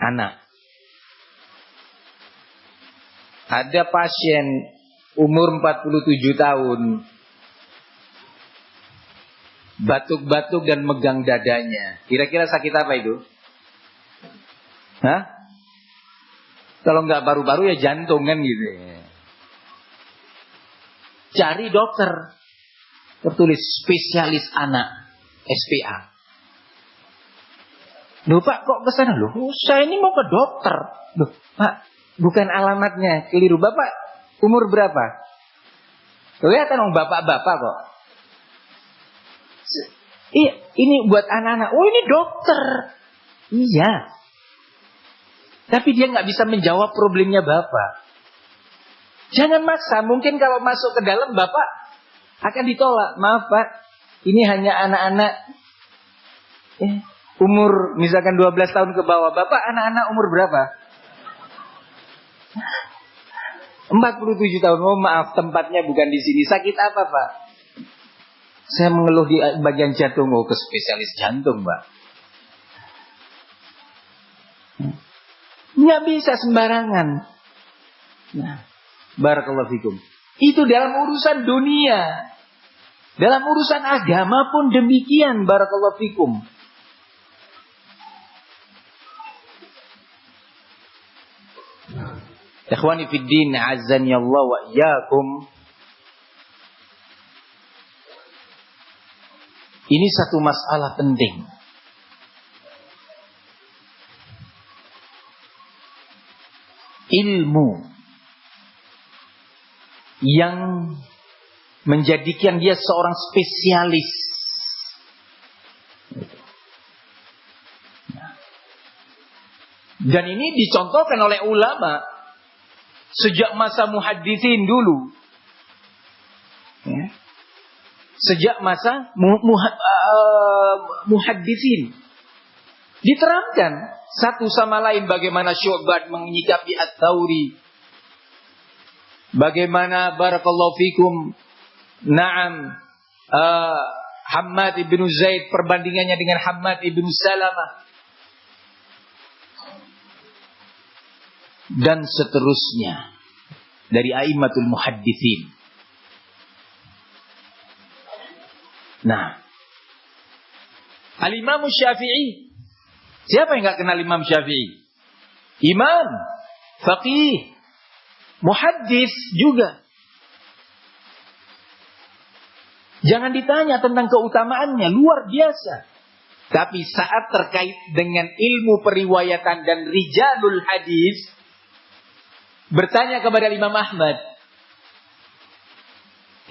S1: Anak. Ada pasien umur 47 tahun. Batuk-batuk dan megang dadanya. Kira-kira sakit apa itu? Hah? Kalau nggak baru-baru ya jantung kan gitu. Cari dokter. Tertulis spesialis anak. SPA. Loh Pak, kok kesana? Loh, saya ini mau ke dokter. Loh Pak, bukan alamatnya. Keliru. Bapak umur berapa? Kelihatan dong bapak-bapak kok. Iya, ini buat anak-anak. Oh ini dokter. Iya. Tapi dia nggak bisa menjawab problemnya bapak. Jangan maksa. Mungkin kalau masuk ke dalam bapak akan ditolak. Maaf Pak, ini hanya anak-anak umur misalkan 12 tahun ke bawah. Bapak anak-anak umur berapa? 47 tahun. Oh maaf, tempatnya bukan di sini. Sakit apa Pak? Saya mengeluh di bagian jantung. Oh ke spesialis jantung Pak. Nggak bisa sembarangan. Nah, barakallahu fikum. Itu dalam urusan dunia. Dalam urusan agama pun demikian, barakallahu fikum. Ikhwani fid din, azzani Allah wa iyyakum. Ini satu masalah penting. Ilmu yang menjadikan dia seorang spesialis. Dan ini dicontohkan oleh ulama sejak masa muhadditsin dulu. Ya. Sejak masa muhadditsin. Diterangkan satu sama lain bagaimana Syu'bah menyikapi At-Tsauri. Bagaimana barakallahu fikum na'am Hammad ibn Zaid perbandingannya dengan Hammad ibn Salamah. Dan seterusnya dari a'immatul muhadditsin. Nah, Al-Imam Syafi'i Siapa yang nggak kenal Imam Syafi'i? Imam, faqih, muhaddis juga. Jangan ditanya tentang keutamaannya, luar biasa. Tapi saat terkait dengan ilmu periwayatan dan rijalul hadis, bertanya kepada Imam Ahmad,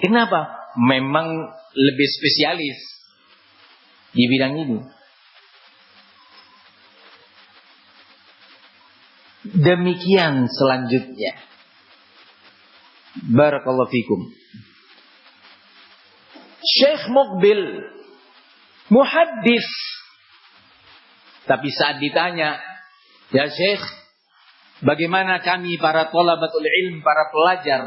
S1: kenapa? Memang lebih spesialis di bidang ini. Demikian selanjutnya. Barakallahu fikum. Syekh Muqbil, muhaddis. Tapi saat ditanya, ya Syekh, bagaimana kami para thalabatul ilm, para pelajar,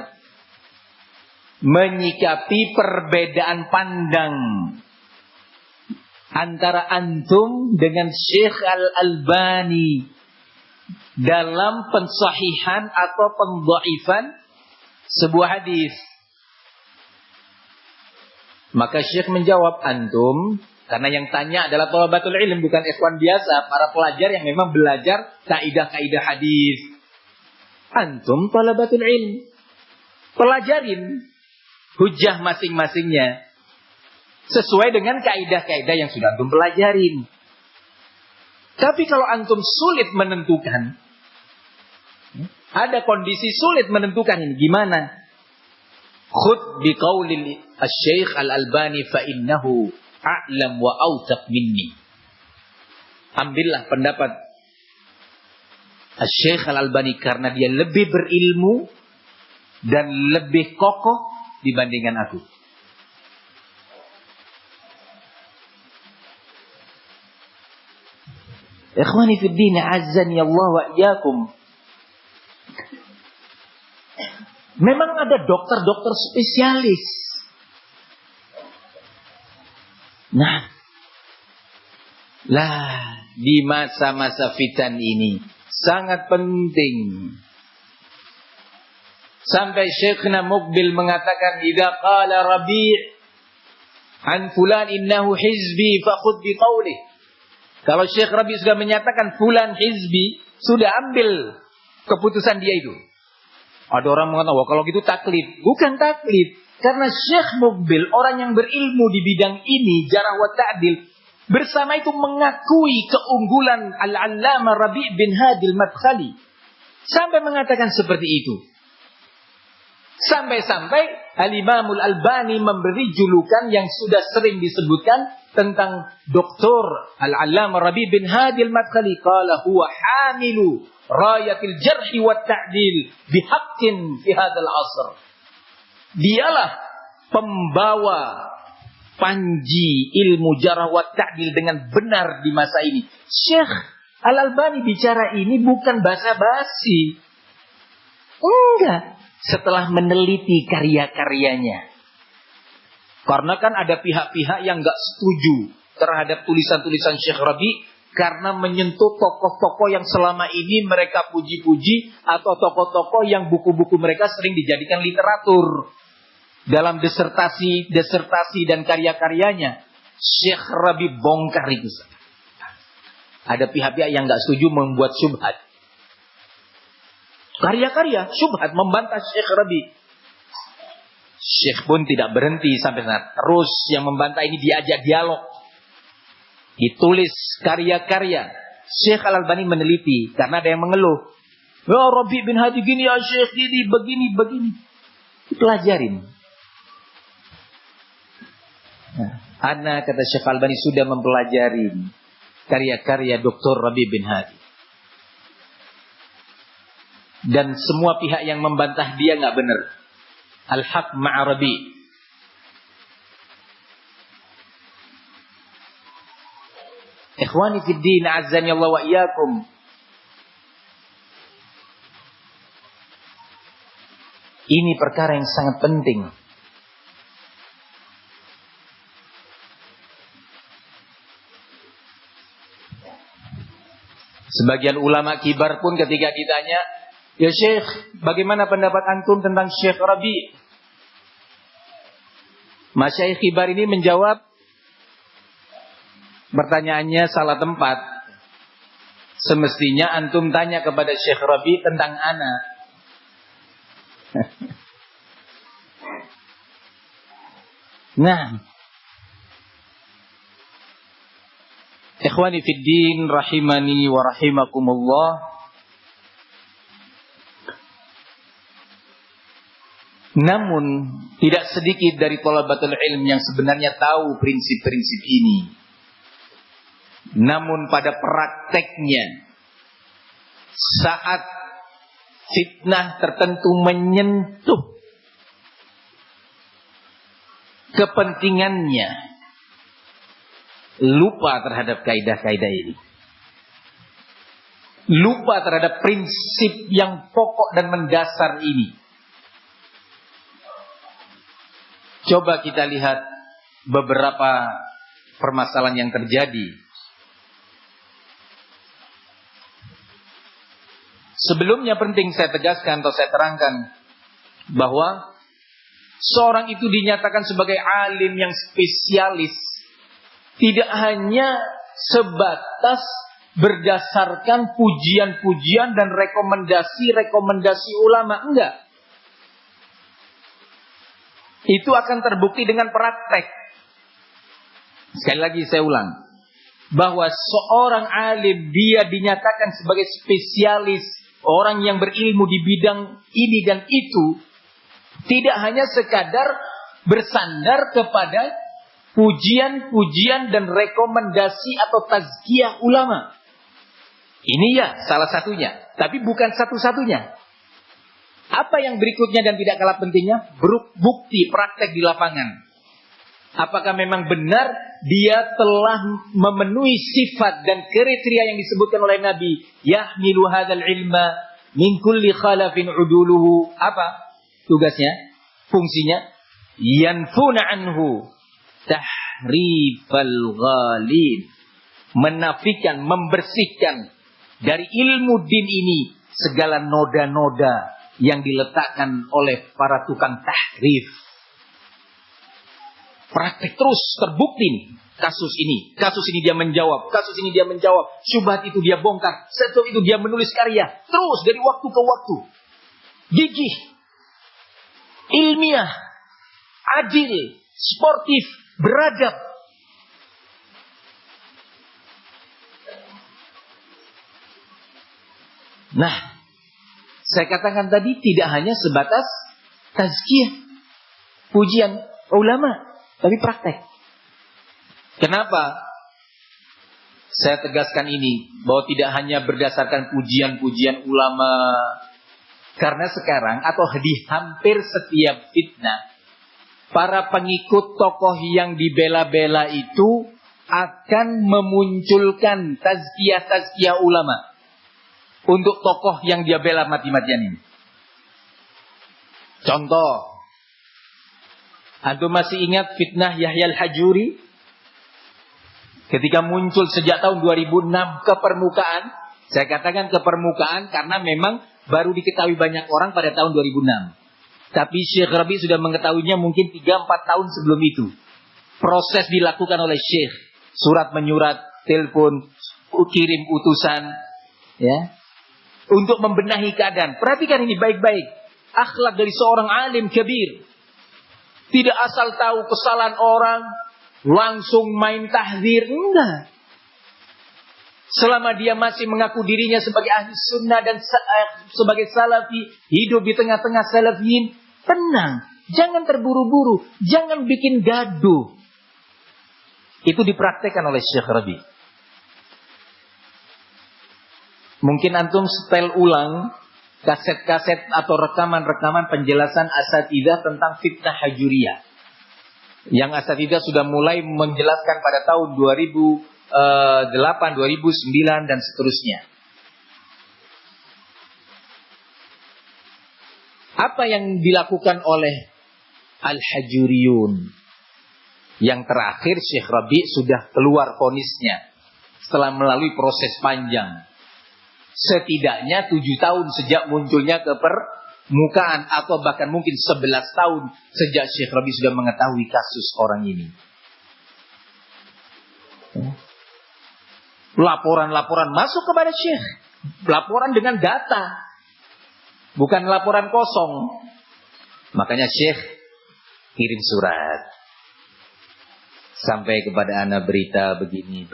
S1: menyikapi perbedaan pandang antara antum dengan Syekh Al-Albani dalam pensahihan atau pendhaifan sebuah hadis. Maka Syekh menjawab, antum, karena yang tanya adalah thalabatul ilm, bukan ikhwan biasa, para pelajar yang memang belajar kaidah-kaidah hadis. Antum thalabatul ilm, pelajarin hujjah masing-masingnya sesuai dengan kaidah-kaidah yang sudah antum pelajarin. Tapi kalau antum sulit menentukan, ada kondisi sulit menentukan ini, gimana? Khud biqaulil Asy-Syaikh Al-Albani fa innahu a'lam wa awthaq minni. Ambillah pendapat Asy-Syaikh Al-Albani karena dia lebih berilmu dan lebih kokoh dibandingkan aku. Ikhwani fid din, azzani Allah wa iyyakum. Memang ada dokter-dokter spesialis. Nah, di masa-masa fitan ini sangat penting. Sampai Syekhna Muqbil mengatakan, idza qala Rabi' an fulan innahu hizbi fakhudh bi qawlihi. Kalau Syekh Rabi' sudah menyatakan fulan hizbi, sudah ambil keputusan dia itu. Ada orang mengatakan, wah kalau gitu taklid. Bukan taklid. Karena Syekh Muqbil, orang yang berilmu di bidang ini, jarah wa ta'dil, bersama itu mengakui keunggulan Al-Allamah Rabi' bin Hadi Al-Madkhali. Sampai mengatakan seperti itu. Sampai-sampai Al-Imamul Albani memberi julukan yang sudah sering disebutkan tentang Doktor Al-Allamah Rabi' bin Hadi Al-Madkhali. Qala huwa hamilu rayatil jarhi wa ta'dil bihaqqin fi hadzal asr. Dialah pembawa panji ilmu jarh wa ta'dil dengan benar di masa ini. Syekh Al-Albani bicara ini bukan basa-basi. Enggak. Setelah meneliti karya-karyanya. Karena kan ada pihak-pihak yang enggak setuju terhadap tulisan-tulisan Syekh Rabi' karena menyentuh tokoh-tokoh yang selama ini mereka puji-puji atau tokoh-tokoh yang buku-buku mereka sering dijadikan literatur. Dalam disertasi dan karya-karyanya, Syekh Rabi' bongkar itu. Ada pihak-pihak yang enggak setuju membuat syubhat. Karya-karya syubhat membantah Syekh Rabi'. Syekh pun tidak berhenti sampai sana. Terus yang membantah ini diajak dialog. Ditulis karya-karya. Syekh Al-Albani meneliti. Karena ada yang mengeluh. Ya Rabi' bin Hadi gini, ya Syekh gini, begini. Dipelajarin. Nah, ana kata Syekh Al-Albani sudah mempelajari karya-karya Dr. Rabi' bin Hadi. Dan semua pihak yang membantah dia nggak benar. Al-haq ma'a Rabi'. Ikhwani fid din, azzani Allah wa iyyakum. Ini perkara yang sangat penting. Sebagian ulama kibar pun ketika ditanya, ya Syekh, bagaimana pendapat antum tentang Syekh Rabi'? Masyayikh kibar ini menjawab, pertanyaannya salah tempat. Semestinya antum tanya kepada Syekh Rabi tentang ana. Nah, ikhwani fid din rahimani wa rahimakumullah. Namun tidak sedikit dari thalabatul ilm yang sebenarnya tahu prinsip-prinsip ini. Namun pada prakteknya, saat fitnah tertentu menyentuh kepentingannya, lupa terhadap kaidah-kaidah ini. Lupa terhadap prinsip yang pokok dan mendasar ini. Coba kita lihat beberapa permasalahan yang terjadi. Sebelumnya penting saya tegaskan atau saya terangkan bahwa seorang itu dinyatakan sebagai alim yang spesialis tidak hanya sebatas berdasarkan pujian-pujian dan rekomendasi-rekomendasi ulama, enggak. Itu akan terbukti dengan praktek. Sekali lagi saya ulang, bahwa seorang alim dia dinyatakan sebagai spesialis, orang yang berilmu di bidang ini dan itu, tidak hanya sekadar bersandar kepada pujian-pujian dan rekomendasi atau tazkiyah ulama. Ini ya salah satunya, tapi bukan satu-satunya. Apa yang berikutnya dan tidak kalah pentingnya? Bukti praktek di lapangan. Apakah memang benar dia telah memenuhi sifat dan kriteria yang disebutkan oleh Nabi? Yahmilu hadzal ilma min kulli khalafin uduluhu. Apa tugasnya? Fungsinya? Yanfuna anhu tahrifal ghalin. Menafikan, membersihkan dari ilmu din ini segala noda-noda yang diletakkan oleh para tukang tahrif. Praktik terus terbukti nih. Kasus ini dia menjawab, kasus ini dia menjawab, syubhat itu dia bongkar, setelah itu dia menulis karya, terus dari waktu ke waktu. Gigih, ilmiah, adil, sportif, beradab. Nah, saya katakan tadi tidak hanya sebatas tazkiyah, pujian ulama, tapi praktek. Kenapa saya tegaskan ini? Bahwa tidak hanya berdasarkan pujian-pujian ulama. Karena sekarang atau di hampir setiap fitnah, para pengikut tokoh yang dibela-bela itu akan memunculkan tazkiyah-tazkiyah ulama untuk tokoh yang dia bela mati-matian ini. Contoh, antum masih ingat fitnah Yahya al-Hajuri? Ketika muncul sejak tahun 2006 ke permukaan. Saya katakan ke permukaan karena memang baru diketahui banyak orang pada tahun 2006. Tapi Syekh Rabi sudah mengetahuinya mungkin 3-4 tahun sebelum itu. Proses dilakukan oleh Syekh. Surat menyurat, telepon, kirim utusan. Ya, untuk membenahi keadaan. Perhatikan ini baik-baik. Akhlak dari seorang alim kabir. Tidak asal tahu kesalahan orang, langsung main tahzir. Enggak. Selama dia masih mengaku dirinya sebagai ahli sunnah dan sebagai salafi, hidup di tengah-tengah salafiyin, tenang. Jangan terburu-buru. Jangan bikin gaduh. Itu dipraktekkan oleh Syekh Rabi. Mungkin antum setel ulang kaset-kaset atau rekaman-rekaman penjelasan asatidzah tentang fitnah hajuriyah. Yang asatidzah sudah mulai menjelaskan pada tahun 2008, 2009 dan seterusnya. Apa yang dilakukan oleh Al-Hajuriyun? Yang terakhir Syekh Rabi sudah keluar vonisnya setelah melalui proses panjang. Setidaknya 7 tahun sejak munculnya ke permukaan, atau bahkan mungkin 11 tahun sejak Syekh Rabi sudah mengetahui kasus orang ini. Laporan-laporan masuk kepada Syekh. Laporan dengan data. Bukan laporan kosong. Makanya Syekh kirim surat. Sampai kepada ana berita begini.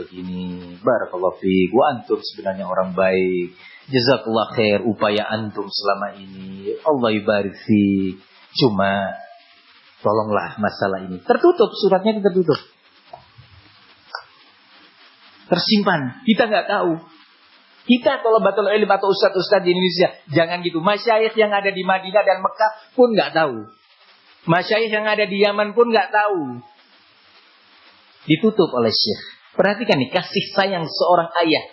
S1: Barakallahu fiik. Wa antum sebenarnya orang baik. Jazakallah khair upaya antum selama ini. Allah yubarik fiik. Cuma tolonglah masalah ini. Tertutup, suratnya tertutup. Tersimpan. Kita nggak tahu. Kita kalau batul ilm atau ustadz-ustadz di Indonesia, jangan gitu. Masyayikh yang ada di Madinah dan Mekah pun nggak tahu. Masyayikh yang ada di Yaman pun nggak tahu. Ditutup oleh Syekh. Perhatikan nih, kasih sayang seorang ayah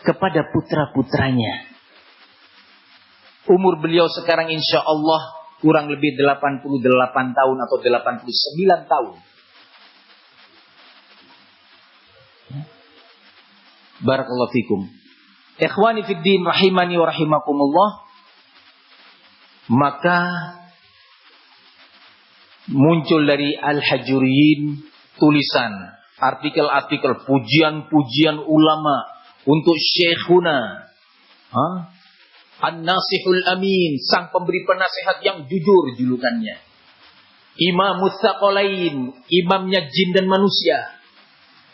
S1: kepada putra-putranya. Umur beliau sekarang insya Allah kurang lebih 88 tahun atau 89 tahun. Barakallahu fikum. Ikhwani fid din rahimani wa rahimakumullah. Maka muncul dari Al-Hajuriyin tulisan, artikel-artikel, pujian-pujian ulama untuk Syekhuna An-Nasihul Amin, sang pemberi penasihat yang jujur julukannya. Imamus Tsaqalain, imamnya jin dan manusia.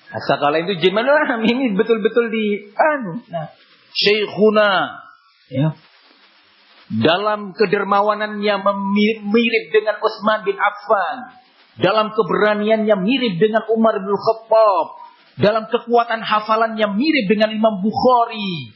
S1: Tsaqalain itu jin manusia, ini betul-betul di nah, Syekhuna ya. Dalam kedermawanannya mirip dengan Utsman bin Affan. Dalam keberaniannya mirip dengan Umar bin Khattab. Dalam kekuatan hafalannya mirip dengan Imam Bukhari.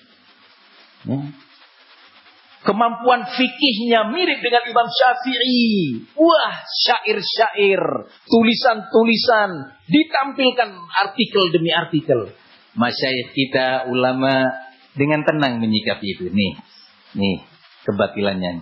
S1: Kemampuan fikihnya mirip dengan Imam Syafi'i. Wah, syair-syair, tulisan-tulisan, ditampilkan artikel demi artikel. Masyayikh kita ulama dengan tenang menyikapi itu. Nih. Kebatilannya.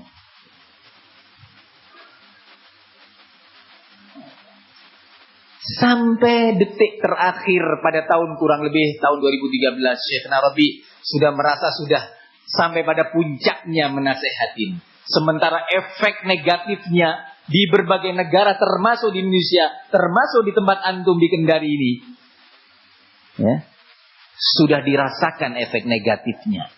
S1: Sampai detik terakhir pada tahun kurang lebih tahun 2013 Syekh Narabi sudah merasa sudah sampai pada puncaknya menasehatin. Sementara efek negatifnya di berbagai negara termasuk di Indonesia, termasuk di tempat antum di Kendari ini, ya, sudah dirasakan efek negatifnya.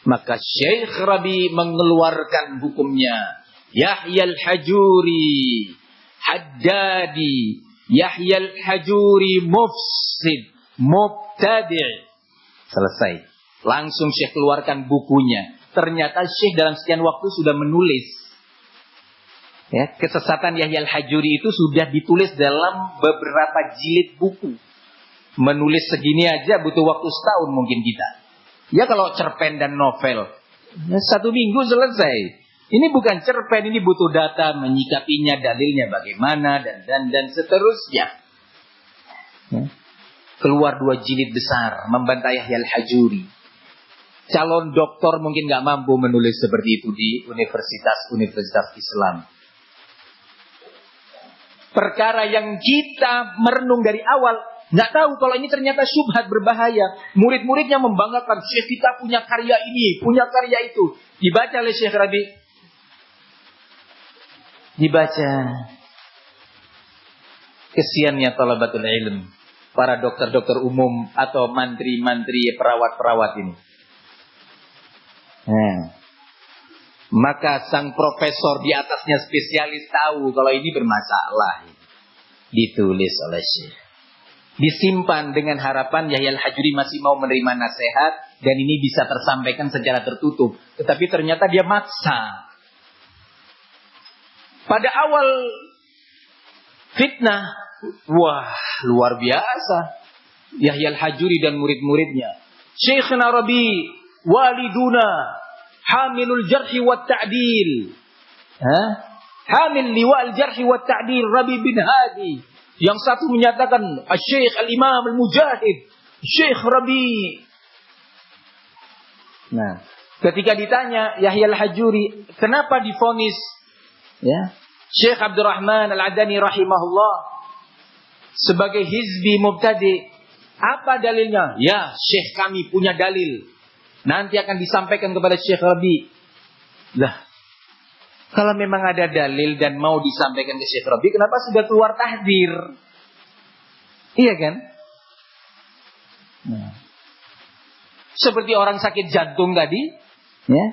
S1: Maka Syekh Rabi mengeluarkan hukumnya. Yahya al-Hajuri Haddadi, Yahya al-Hajuri mufsid, mubtadi'. Selesai. Langsung Syekh keluarkan bukunya. Ternyata Syekh dalam sekian waktu sudah menulis. Ya, kesesatan Yahya al-Hajuri itu sudah ditulis dalam beberapa jilid buku. Menulis segini aja butuh waktu setahun mungkin kita. Ya kalau cerpen dan novel, ya 1 minggu selesai. Ini bukan cerpen, ini butuh data, menyikapinya, dalilnya bagaimana, dan seterusnya. Ya. Keluar 2 jilid besar, membantah Yahya al-Hajuri. Calon doktor mungkin nggak mampu menulis seperti itu di universitas Islam. Perkara yang kita merenung dari awal, nggak tahu kalau ini ternyata syubhat berbahaya. Murid-muridnya membanggakan, Syekh kita punya karya ini, punya karya itu. Dibaca oleh Syekh Rabi. Dibaca. Kesiannya talabatul ilm. Para dokter-dokter umum atau mantri-mantri, perawat-perawat ini. Maka sang profesor di atasnya spesialis tahu kalau ini bermasalah. Ditulis oleh Syekh. Disimpan dengan harapan Yahya al-Hajuri masih mau menerima nasihat dan ini bisa tersampaikan secara tertutup. Tetapi ternyata dia maksa. Pada awal fitnah, wah luar biasa. Yahya al-Hajuri dan murid-muridnya. Syekh Narabi waliduna hamilul jarhi wa ta'dil. Hamil liwa al-jarhi wa ta'dil Rabi bin Hadi. Yang satu menyatakan Syekh Al-Imam Al-Mujahid, Syekh Rabi. Nah, ketika ditanya Yahya al-Hajuri, kenapa divonis ya, Syekh Abdurrahman Al-Adani rahimahullah sebagai hizbi mubtadi, apa dalilnya? Ya, Syekh kami punya dalil. Nanti akan disampaikan kepada Syekh Rabi. Lah, kalau memang ada dalil dan mau disampaikan ke Syekh Rabi, kenapa sudah keluar tahdzir? Iya kan? Nah. Seperti orang sakit jantung tadi, ya.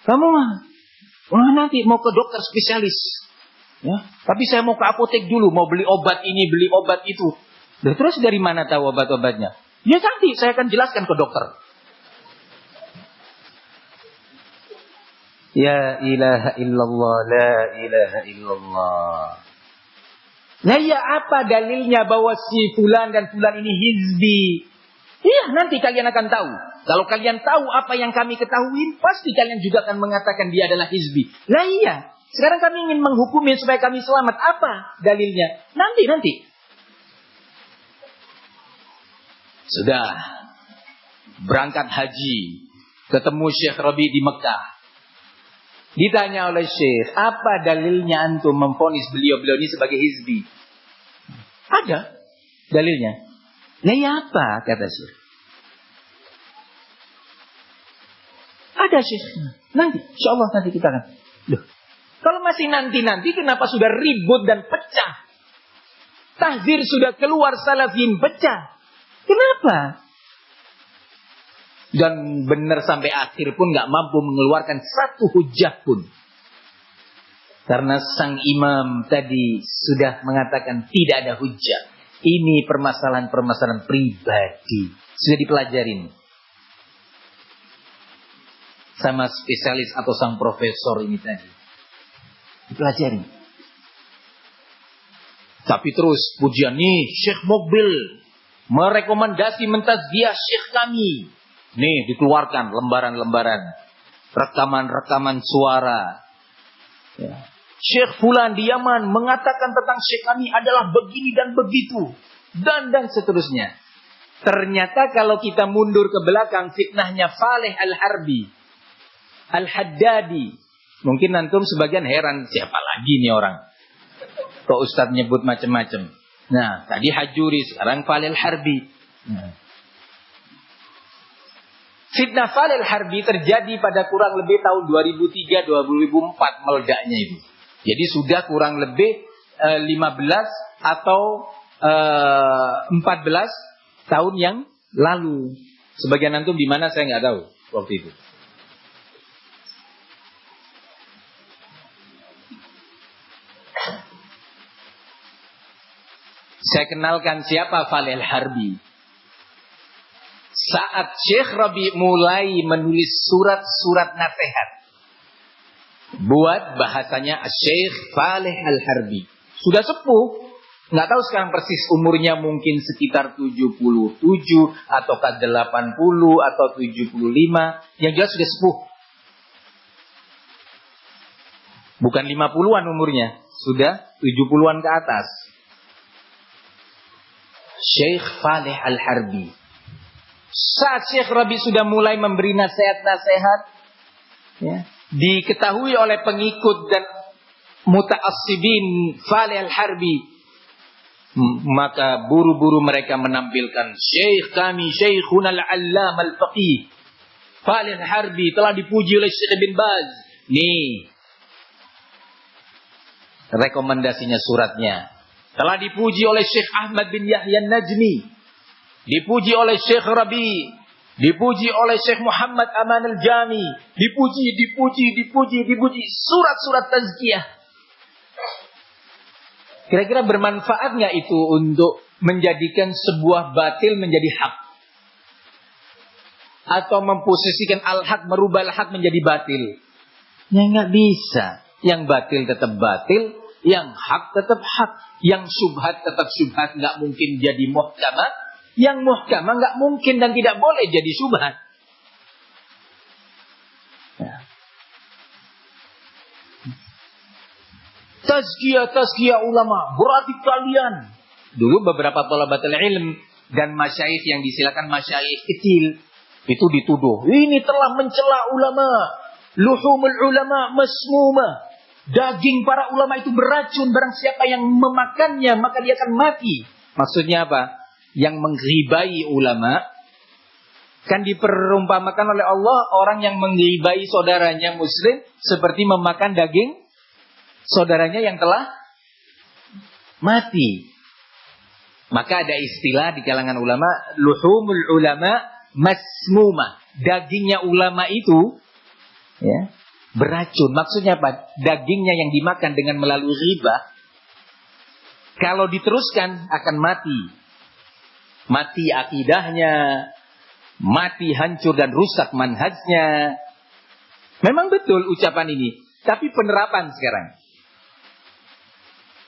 S1: Kamu nanti mau ke dokter spesialis, ya. Tapi saya mau ke apotek dulu, mau beli obat ini, beli obat itu. Dan terus dari mana tahu obat-obatnya? Ya nanti saya akan jelaskan ke dokter. Ya ilaha illallah, la ilaha illallah. Nah ya apa dalilnya bahwa si fulan dan fulan ini hizbi? Iya nanti kalian akan tahu. Kalau kalian tahu apa yang kami ketahui, pasti kalian juga akan mengatakan dia adalah hizbi. Nah iya, sekarang kami ingin menghukumi supaya kami selamat. Apa dalilnya? Nanti. Sudah berangkat haji, ketemu Syekh Rabi di Mekah. Ditanya oleh Syekh, apa dalilnya antum memvonis beliau-beliau ini sebagai hizbi? Ada dalilnya. Nah ya apa kata Syekh? Ada Syekh. Nanti, insyaallah nanti kita akan. Loh, kalau masih nanti kenapa sudah ribut dan pecah? Tahzir sudah keluar, salafin pecah. Kenapa? Dan benar sampai akhir pun gak mampu mengeluarkan satu hujah pun. Karena sang imam tadi sudah mengatakan tidak ada hujah. Ini permasalahan-permasalahan pribadi. Sudah dipelajarin. Sama spesialis atau sang profesor ini tadi. Dipelajarin. Tapi terus pujian nih Syekh Mukbil merekomendasi mentazkiyah Syekh kami. Nih dikeluarkan lembaran-lembaran, rekaman-rekaman suara. Ya. Syekh Fulan di Yaman mengatakan tentang Syekh kami adalah begini dan begitu. Dan seterusnya. Ternyata kalau kita mundur ke belakang fitnahnya Faleh Al-Harbi, Al-Haddadi. Mungkin antum sebagian heran, siapa lagi nih orang? Kok Ustadz nyebut macam-macam. Nah, tadi Hajuri, sekarang Faleh Al-Harbi. Nah. Fitnah Faleh Al-Harbi terjadi pada kurang lebih tahun 2003-2004 meledaknya itu. Jadi sudah kurang lebih 15 atau 14 tahun yang lalu. Sebagian antum di mana saya nggak tahu waktu itu. Saya kenalkan siapa Faleh Al-Harbi. Saat Syekh Rabi mulai menulis surat-surat nasihat buat bahasanya Syekh Faleh Al-Harbi. Sudah sepuh. Nggak tahu sekarang persis umurnya, mungkin sekitar 77 ataukah 80 atau 75. Yang jelas sudah sepuh. Bukan 50-an umurnya. Sudah 70-an ke atas. Syekh Faleh Al-Harbi. Saat Syekh Rabi sudah mulai memberi nasihat-nasihat, ya, diketahui oleh pengikut dan muta'assibin Faleh Al-Harbi, maka buru-buru mereka menampilkan Syekh kami, Syekhuna Al-Allam Al-Faqih Faleh Al-Harbi telah dipuji oleh Syekh bin Baz. Nih rekomendasinya, suratnya. Telah dipuji oleh Syekh Ahmad bin Yahya Najmi, dipuji oleh Syekh Rabi, dipuji oleh Syekh Muhammad Aman Al-Jami, dipuji. Surat-surat tazkiyah. Kira-kira bermanfaat nggak itu untuk menjadikan sebuah batil menjadi hak? Atau memposisikan al-haq, merubah al-haq menjadi batil? Ya nggak bisa. Yang batil tetap batil, yang hak tetap hak, yang syubhat tetap syubhat, nggak mungkin jadi muhkamah. Yang muhkamah nggak mungkin dan tidak boleh jadi syubhat. Ya. Tazkiyah ulama, berarti kalian. Dulu beberapa thalabatul ilm dan masyayikh yang disilakan masyayikh kecil itu dituduh, ini telah mencela ulama. Luhumul ulama masmuma. Daging para ulama itu beracun, barang siapa yang memakannya maka dia akan mati. Maksudnya apa? Yang mengghibai ulama kan diperumpamakan oleh Allah, orang yang mengghibai saudaranya muslim seperti memakan daging saudaranya yang telah mati. Maka ada istilah di kalangan ulama, luhumul ulama masmumah. Dagingnya ulama itu ya, beracun. Maksudnya apa? Dagingnya yang dimakan dengan melalui riba, kalau diteruskan akan mati. Mati akidahnya, mati hancur dan rusak manhajnya. Memang betul ucapan ini, tapi penerapan sekarang.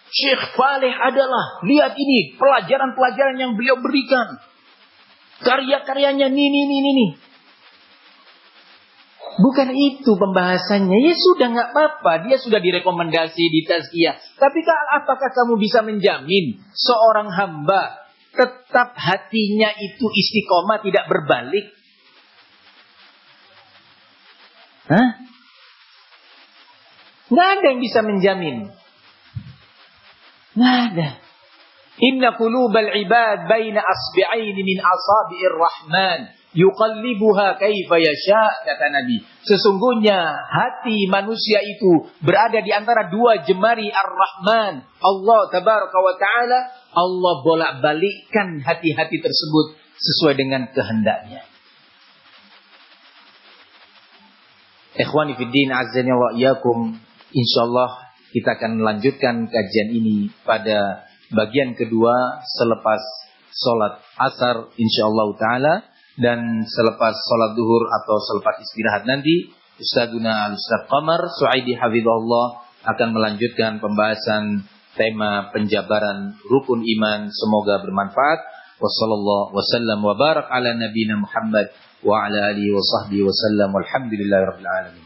S1: Syekh Faleh adalah, lihat ini pelajaran-pelajaran yang beliau berikan. Karya-karyanya ini. Bukan itu pembahasannya. Ya sudah, nggak apa-apa. Dia sudah direkomendasi di tazkiyah. Tapi apakah kamu bisa menjamin seorang hamba tetap hatinya itu istiqomah, tidak berbalik? Hah? Nggak ada yang bisa menjamin. Nggak ada. Inna qulubal ibad baina asbi'aini min asabi'ir rahman yuqallibuha kaifa yasha, kata Nabi. Sesungguhnya hati manusia itu berada di antara dua jemari Ar-Rahman, Allah tabaraka wa taala. Allah bolak-balikkan hati-hati tersebut sesuai dengan kehendaknya. Ikhwani fiddin, azzani wa iyyakum. Insyaallah kita akan melanjutkan kajian ini pada bagian kedua selepas sholat asar insyaallah taala, dan selepas sholat duhur atau selepas istirahat nanti Ustadzuna Al-Ustadz Qamar Suaidi hafizahullah akan melanjutkan pembahasan tema penjabaran rukun iman. Semoga bermanfaat. Wassallallahu wasallam wa barak ala nabiyina Muhammad wa ala alihi wa sahbihi wasallam. Walhamdulillahirabbil alamin.